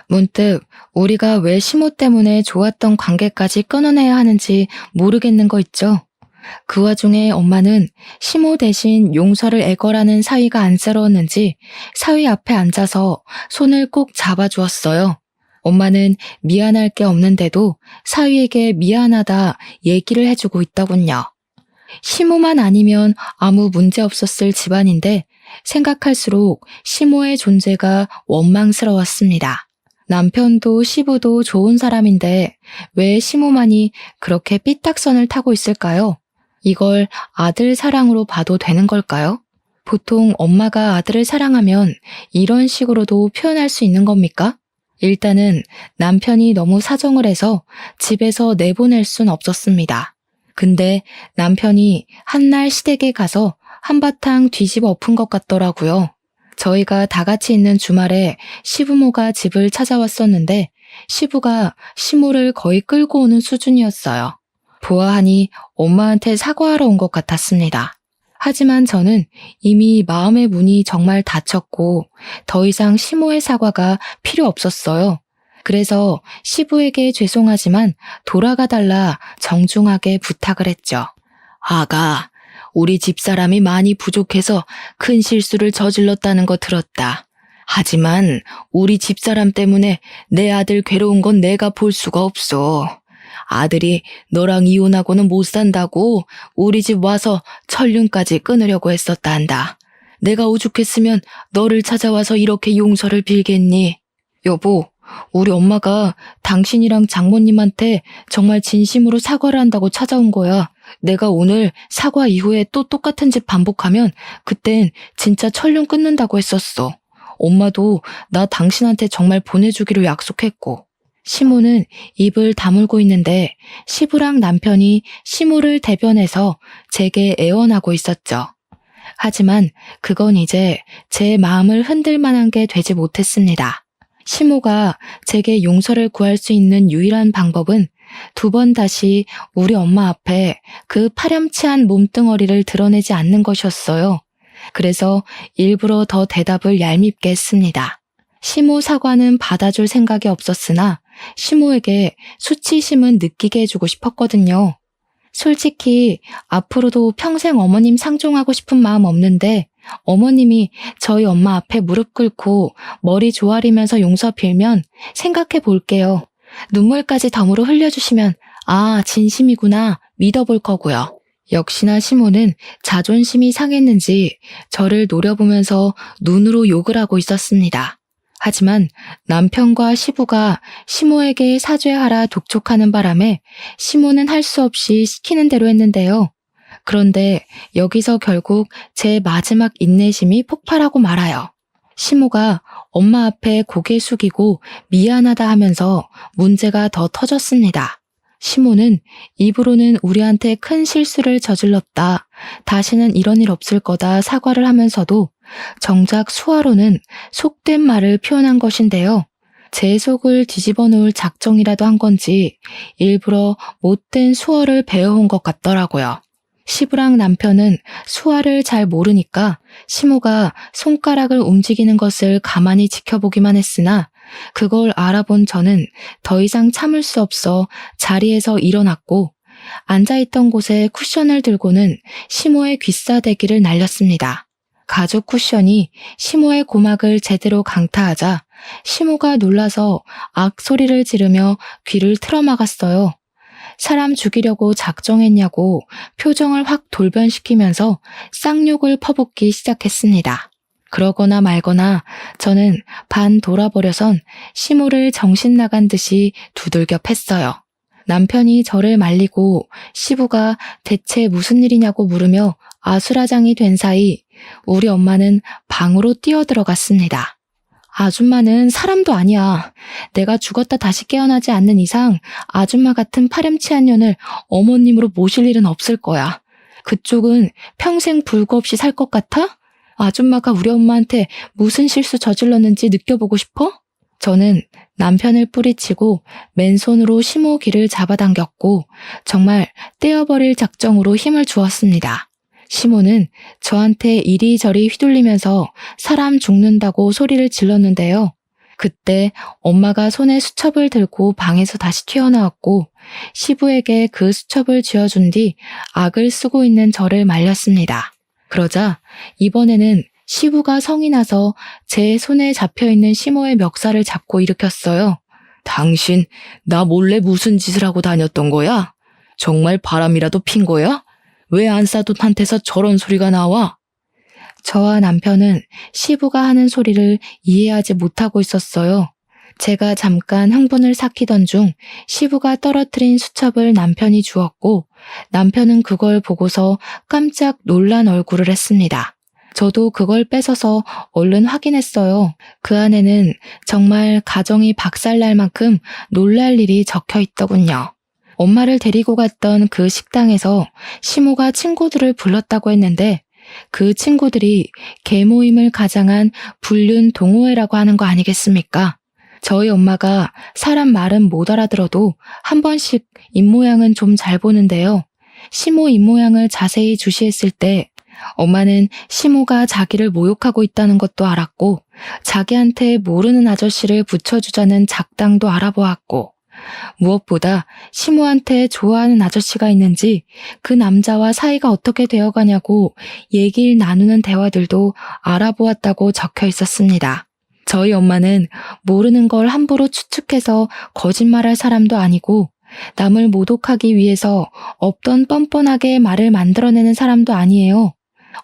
문득 우리가 왜 시모 때문에 좋았던 관계까지 끊어내야 하는지 모르겠는 거 있죠. 그 와중에 엄마는 시모 대신 용서를 애걸하는 사위가 안쓰러웠는지 사위 앞에 앉아서 손을 꼭 잡아주었어요. 엄마는 미안할 게 없는데도 사위에게 미안하다 얘기를 해주고 있더군요. 시모만 아니면 아무 문제 없었을 집안인데 생각할수록 시모의 존재가 원망스러웠습니다. 남편도 시부도 좋은 사람인데 왜 시모만이 그렇게 삐딱선을 타고 있을까요? 이걸 아들 사랑으로 봐도 되는 걸까요? 보통 엄마가 아들을 사랑하면 이런 식으로도 표현할 수 있는 겁니까? 일단은 남편이 너무 사정을 해서 집에서 내보낼 순 없었습니다. 근데 남편이 한날 시댁에 가서 한바탕 뒤집어 엎은 것 같더라고요. 저희가 다 같이 있는 주말에 시부모가 집을 찾아왔었는데 시부가 시모를 거의 끌고 오는 수준이었어요. 보아하니 엄마한테 사과하러 온 것 같았습니다. 하지만 저는 이미 마음의 문이 정말 닫혔고 더 이상 시모의 사과가 필요 없었어요. 그래서 시부에게 죄송하지만 돌아가달라 정중하게 부탁을 했죠. 아가, 우리 집사람이 많이 부족해서 큰 실수를 저질렀다는 거 들었다. 하지만 우리 집사람 때문에 내 아들 괴로운 건 내가 볼 수가 없어. 아들이 너랑 이혼하고는 못 산다고 우리 집 와서 천륜까지 끊으려고 했었다 한다. 내가 오죽했으면 너를 찾아와서 이렇게 용서를 빌겠니? 여보, 우리 엄마가 당신이랑 장모님한테 정말 진심으로 사과를 한다고 찾아온 거야. 내가 오늘 사과 이후에 또 똑같은 짓 반복하면 그땐 진짜 천륜 끊는다고 했었어. 엄마도 나 당신한테 정말 보내주기로 약속했고. 시모는 입을 다물고 있는데 시부랑 남편이 시모를 대변해서 제게 애원하고 있었죠. 하지만 그건 이제 제 마음을 흔들 만한 게 되지 못했습니다. 시모가 제게 용서를 구할 수 있는 유일한 방법은 두 번 다시 우리 엄마 앞에 그 파렴치한 몸뚱어리를 드러내지 않는 것이었어요. 그래서 일부러 더 대답을 얄밉게 했습니다. 시모 사과는 받아줄 생각이 없었으나 시모에게 수치심은 느끼게 해주고 싶었거든요. 솔직히 앞으로도 평생 어머님 상종하고 싶은 마음 없는데 어머님이 저희 엄마 앞에 무릎 꿇고 머리 조아리면서 용서 빌면 생각해 볼게요. 눈물까지 덤으로 흘려주시면 아, 진심이구나 믿어볼 거고요. 역시나 시모는 자존심이 상했는지 저를 노려보면서 눈으로 욕을 하고 있었습니다. 하지만 남편과 시부가 시모에게 사죄하라 독촉하는 바람에 시모는 할 수 없이 시키는 대로 했는데요. 그런데 여기서 결국 제 마지막 인내심이 폭발하고 말아요. 시모가 엄마 앞에 고개 숙이고 미안하다 하면서 문제가 더 터졌습니다. 시모는 입으로는 우리한테 큰 실수를 저질렀다. 다시는 이런 일 없을 거다 사과를 하면서도 정작 수화로는 속된 말을 표현한 것인데요. 제 속을 뒤집어 놓을 작정이라도 한 건지 일부러 못된 수어를 배워온 것 같더라고요. 시부랑 남편은 수화를 잘 모르니까 시모가 손가락을 움직이는 것을 가만히 지켜보기만 했으나 그걸 알아본 저는 더 이상 참을 수 없어 자리에서 일어났고 앉아있던 곳에 쿠션을 들고는 시모의 귀싸대기를 날렸습니다. 가죽 쿠션이 시모의 고막을 제대로 강타하자 시모가 놀라서 악소리를 지르며 귀를 틀어막았어요. 사람 죽이려고 작정했냐고 표정을 확 돌변시키면서 쌍욕을 퍼붓기 시작했습니다. 그러거나 말거나 저는 반 돌아버려선 시모를 정신 나간 듯이 두들겨 팼어요. 남편이 저를 말리고 시부가 대체 무슨 일이냐고 물으며 아수라장이 된 사이 우리 엄마는 방으로 뛰어들어갔습니다. 아줌마는 사람도 아니야. 내가 죽었다 다시 깨어나지 않는 이상 아줌마 같은 파렴치한 년을 어머님으로 모실 일은 없을 거야. 그쪽은 평생 불구 없이 살 것 같아? 아줌마가 우리 엄마한테 무슨 실수 저질렀는지 느껴보고 싶어? 저는 남편을 뿌리치고 맨손으로 시모 귀를 잡아당겼고 정말 떼어버릴 작정으로 힘을 주었습니다. 시모는 저한테 이리저리 휘둘리면서 사람 죽는다고 소리를 질렀는데요. 그때 엄마가 손에 수첩을 들고 방에서 다시 튀어나왔고 시부에게 그 수첩을 쥐어준 뒤 악을 쓰고 있는 저를 말렸습니다. 그러자 이번에는 시부가 성이 나서 제 손에 잡혀있는 시모의 멱살을 잡고 일으켰어요. 당신 나 몰래 무슨 짓을 하고 다녔던 거야? 정말 바람이라도 핀 거야? 왜 안사돈한테서 저런 소리가 나와? 저와 남편은 시부가 하는 소리를 이해하지 못하고 있었어요. 제가 잠깐 흥분을 삭히던 중 시부가 떨어뜨린 수첩을 남편이 주었고 남편은 그걸 보고서 깜짝 놀란 얼굴을 했습니다. 저도 그걸 뺏어서 얼른 확인했어요. 그 안에는 정말 가정이 박살날 만큼 놀랄 일이 적혀 있더군요. 엄마를 데리고 갔던 그 식당에서 시모가 친구들을 불렀다고 했는데 그 친구들이 계모임을 가장한 불륜 동호회라고 하는 거 아니겠습니까? 저희 엄마가 사람 말은 못 알아들어도 한 번씩 입모양은 좀 잘 보는데요. 시모 입모양을 자세히 주시했을 때 엄마는 시모가 자기를 모욕하고 있다는 것도 알았고 자기한테 모르는 아저씨를 붙여주자는 작당도 알아보았고 무엇보다 시모한테 좋아하는 아저씨가 있는지 그 남자와 사이가 어떻게 되어가냐고 얘기를 나누는 대화들도 알아보았다고 적혀 있었습니다. 저희 엄마는 모르는 걸 함부로 추측해서 거짓말할 사람도 아니고 남을 모독하기 위해서 없던 뻔뻔하게 말을 만들어내는 사람도 아니에요.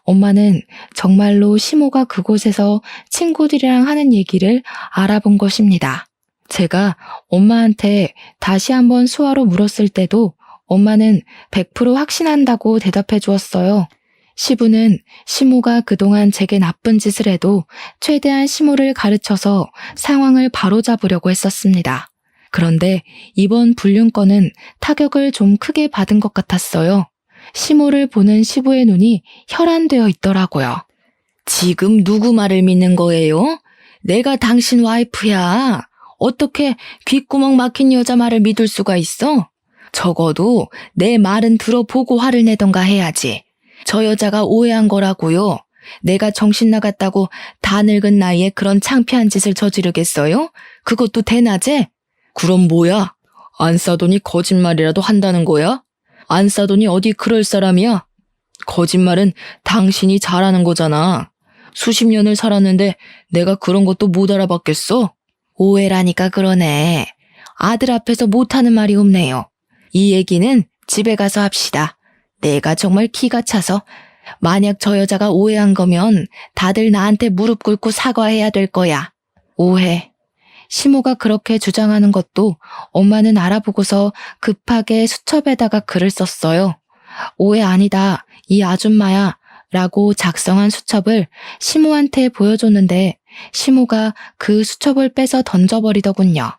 엄마는 정말로 시모가 그곳에서 친구들이랑 하는 얘기를 알아본 것입니다. 제가 엄마한테 다시 한번 수화로 물었을 때도 엄마는 100% 확신한다고 대답해 주었어요. 시부는 시모가 그동안 제게 나쁜 짓을 해도 최대한 시모를 가르쳐서 상황을 바로잡으려고 했었습니다. 그런데 이번 불륜건은 타격을 좀 크게 받은 것 같았어요. 시모를 보는 시부의 눈이 혈안되어 있더라고요. 지금 누구 말을 믿는 거예요? 내가 당신 와이프야. 어떻게 귓구멍 막힌 여자 말을 믿을 수가 있어? 적어도 내 말은 들어보고 화를 내던가 해야지. 저 여자가 오해한 거라고요. 내가 정신 나갔다고 다 늙은 나이에 그런 창피한 짓을 저지르겠어요? 그것도 대낮에? 그럼 뭐야? 안사돈이 거짓말이라도 한다는 거야? 안사돈이 어디 그럴 사람이야? 거짓말은 당신이 잘하는 거잖아. 수십 년을 살았는데 내가 그런 것도 못 알아봤겠어? 오해라니까 그러네. 아들 앞에서 못하는 말이 없네요. 이 얘기는 집에 가서 합시다. 내가 정말 기가 차서 만약 저 여자가 오해한 거면 다들 나한테 무릎 꿇고 사과해야 될 거야. 오해. 시모가 그렇게 주장하는 것도 엄마는 알아보고서 급하게 수첩에다가 글을 썼어요. 오해 아니다. 이 아줌마야. 라고 작성한 수첩을 시모한테 보여줬는데 시모가 그 수첩을 빼서 던져버리더군요.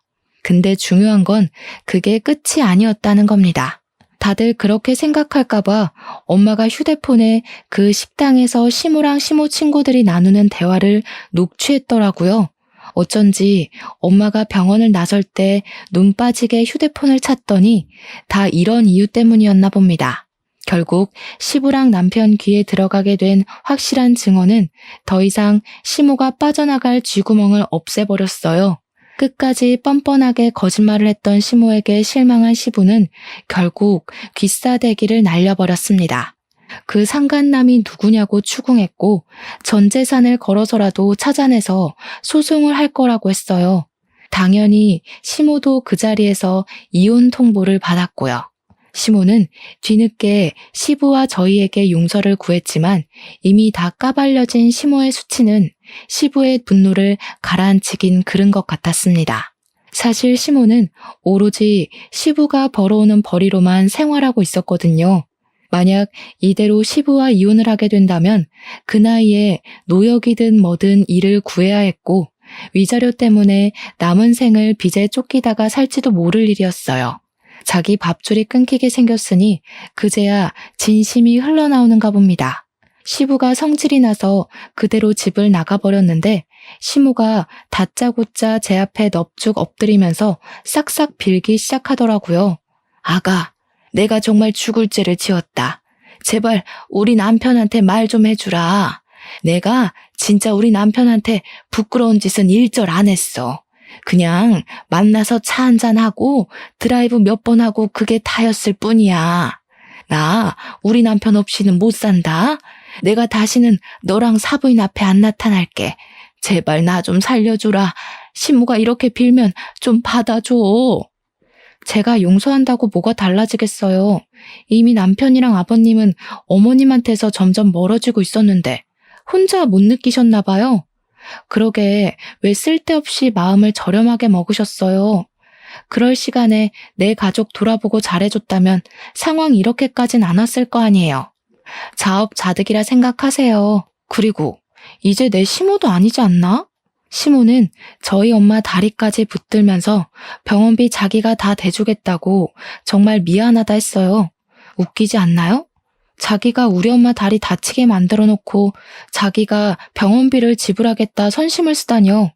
근데 중요한 건 그게 끝이 아니었다는 겁니다. 다들 그렇게 생각할까봐 엄마가 휴대폰에 그 식당에서 시모랑 시모 친구들이 나누는 대화를 녹취했더라고요. 어쩐지 엄마가 병원을 나설 때 눈 빠지게 휴대폰을 찾더니 다 이런 이유 때문이었나 봅니다. 결국 시부랑 남편 귀에 들어가게 된 확실한 증언은 더 이상 시모가 빠져나갈 쥐구멍을 없애버렸어요. 끝까지 뻔뻔하게 거짓말을 했던 시모에게 실망한 시부는 결국 귀싸대기를 날려버렸습니다. 그 상간남이 누구냐고 추궁했고 전 재산을 걸어서라도 찾아내서 소송을 할 거라고 했어요. 당연히 시모도 그 자리에서 이혼 통보를 받았고요. 시모는 뒤늦게 시부와 저희에게 용서를 구했지만 이미 다 까발려진 시모의 수치는 시부의 분노를 가라앉히긴 그른 것 같았습니다. 사실 시모는 오로지 시부가 벌어오는 벌이로만 생활하고 있었거든요. 만약 이대로 시부와 이혼을 하게 된다면 그 나이에 노역이든 뭐든 일을 구해야 했고 위자료 때문에 남은 생을 빚에 쫓기다가 살지도 모를 일이었어요. 자기 밥줄이 끊기게 생겼으니 그제야 진심이 흘러나오는가 봅니다. 시부가 성질이 나서 그대로 집을 나가버렸는데 시모가 다짜고짜 제 앞에 넙죽 엎드리면서 싹싹 빌기 시작하더라고요. 아가, 내가 정말 죽을 죄를 지었다. 제발 우리 남편한테 말 좀 해주라. 내가 진짜 우리 남편한테 부끄러운 짓은 일절 안 했어. 그냥 만나서 차 한잔하고 드라이브 몇 번 하고 그게 다였을 뿐이야. 나 우리 남편 없이는 못 산다. 내가 다시는 너랑 사부인 앞에 안 나타날게. 제발 나 좀 살려주라. 시모가 이렇게 빌면 좀 받아줘. 제가 용서한다고 뭐가 달라지겠어요. 이미 남편이랑 아버님은 어머님한테서 점점 멀어지고 있었는데 혼자 못 느끼셨나 봐요. 그러게 왜 쓸데없이 마음을 저렴하게 먹으셨어요. 그럴 시간에 내 가족 돌아보고 잘해줬다면 상황이 이렇게까진 않았을 거 아니에요. 자업자득이라 생각하세요. 그리고 이제 내 시모도 아니지 않나? 시모는 저희 엄마 다리까지 붙들면서 병원비 자기가 다 대주겠다고 정말 미안하다 했어요. 웃기지 않나요? 자기가 우리 엄마 다리 다치게 만들어 놓고 자기가 병원비를 지불하겠다 선심을 쓰다니요.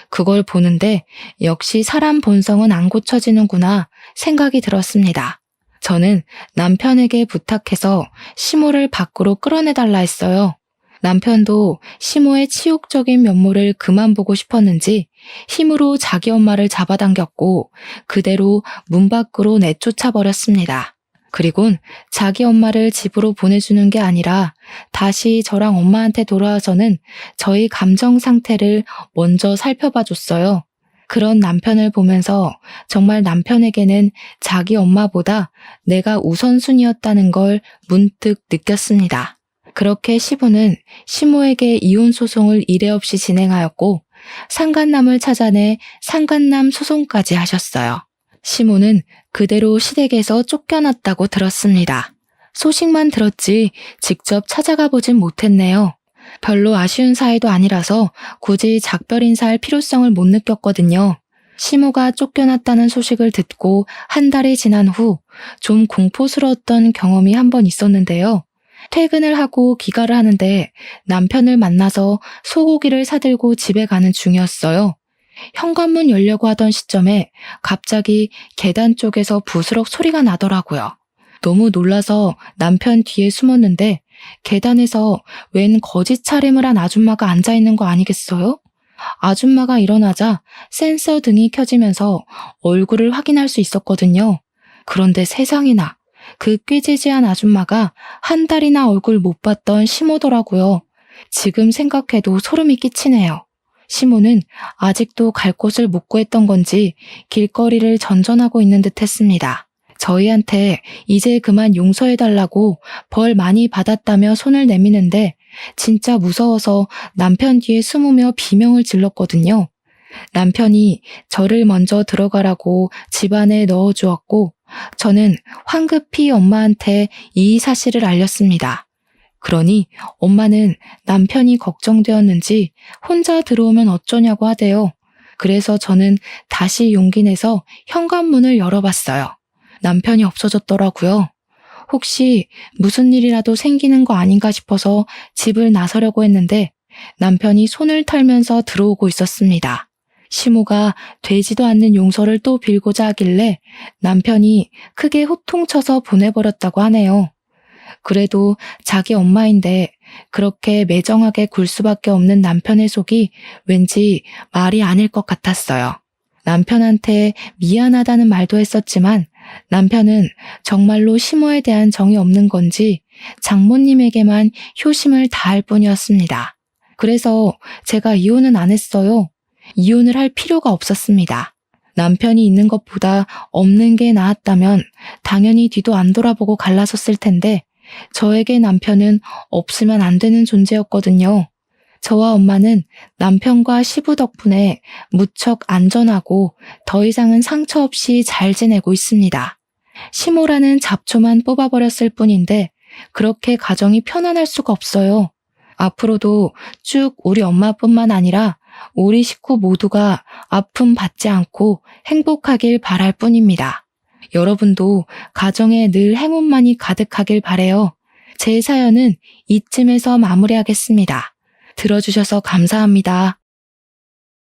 그걸 보는데 역시 사람 본성은 안 고쳐지는구나 생각이 들었습니다. 저는 남편에게 부탁해서 시모를 밖으로 끌어내달라 했어요. 남편도 시모의 치욕적인 면모를 그만 보고 싶었는지 힘으로 자기 엄마를 잡아당겼고 그대로 문 밖으로 내쫓아 버렸습니다. 그리곤 자기 엄마를 집으로 보내주는 게 아니라 다시 저랑 엄마한테 돌아와서는 저희 감정 상태를 먼저 살펴봐 줬어요. 그런 남편을 보면서 정말 남편에게는 자기 엄마보다 내가 우선순위였다는 걸 문득 느꼈습니다. 그렇게 시부는 시모에게 이혼 소송을 이례 없이 진행하였고 상간남을 찾아내 상간남 소송까지 하셨어요. 시모는 그대로 시댁에서 쫓겨났다고 들었습니다. 소식만 들었지 직접 찾아가 보진 못했네요. 별로 아쉬운 사이도 아니라서 굳이 작별 인사할 필요성을 못 느꼈거든요. 시모가 쫓겨났다는 소식을 듣고 한 달이 지난 후 좀 공포스러웠던 경험이 한 번 있었는데요. 퇴근을 하고 귀가를 하는데 남편을 만나서 소고기를 사들고 집에 가는 중이었어요. 현관문 열려고 하던 시점에 갑자기 계단 쪽에서 부스럭 소리가 나더라고요. 너무 놀라서 남편 뒤에 숨었는데 계단에서 웬 거짓 차림을 한 아줌마가 앉아있는 거 아니겠어요? 아줌마가 일어나자 센서 등이 켜지면서 얼굴을 확인할 수 있었거든요. 그런데 세상에나 그 꾀지지한 아줌마가 한 달이나 얼굴 못 봤던 시모더라고요. 지금 생각해도 소름이 끼치네요. 시모는 아직도 갈 곳을 못 구했던 건지 길거리를 전전하고 있는 듯 했습니다. 저희한테 이제 그만 용서해달라고 벌 많이 받았다며 손을 내미는데 진짜 무서워서 남편 뒤에 숨으며 비명을 질렀거든요. 남편이 저를 먼저 들어가라고 집 안에 넣어주었고 저는 황급히 엄마한테 이 사실을 알렸습니다. 그러니 엄마는 남편이 걱정되었는지 혼자 들어오면 어쩌냐고 하대요. 그래서 저는 다시 용기 내서 현관문을 열어봤어요. 남편이 없어졌더라고요. 혹시 무슨 일이라도 생기는 거 아닌가 싶어서 집을 나서려고 했는데 남편이 손을 털면서 들어오고 있었습니다. 시모가 되지도 않는 용서를 또 빌고자 하길래 남편이 크게 호통쳐서 보내버렸다고 하네요. 그래도 자기 엄마인데 그렇게 매정하게 굴 수밖에 없는 남편의 속이 왠지 말이 아닐 것 같았어요. 남편한테 미안하다는 말도 했었지만 남편은 정말로 시모에 대한 정이 없는 건지 장모님에게만 효심을 다할 뿐이었습니다. 그래서 제가 이혼은 안 했어요. 이혼을 할 필요가 없었습니다. 남편이 있는 것보다 없는 게 나았다면 당연히 뒤도 안 돌아보고 갈라섰을 텐데 저에게 남편은 없으면 안 되는 존재였거든요. 저와 엄마는 남편과 시부 덕분에 무척 안전하고 더 이상은 상처 없이 잘 지내고 있습니다. 시모라는 잡초만 뽑아버렸을 뿐인데 그렇게 가정이 편안할 수가 없어요. 앞으로도 쭉 우리 엄마뿐만 아니라 우리 식구 모두가 아픔 받지 않고 행복하길 바랄 뿐입니다. 여러분도 가정에 늘 행운만이 가득하길 바래요. 제 사연은 이쯤에서 마무리하겠습니다. 들어주셔서 감사합니다.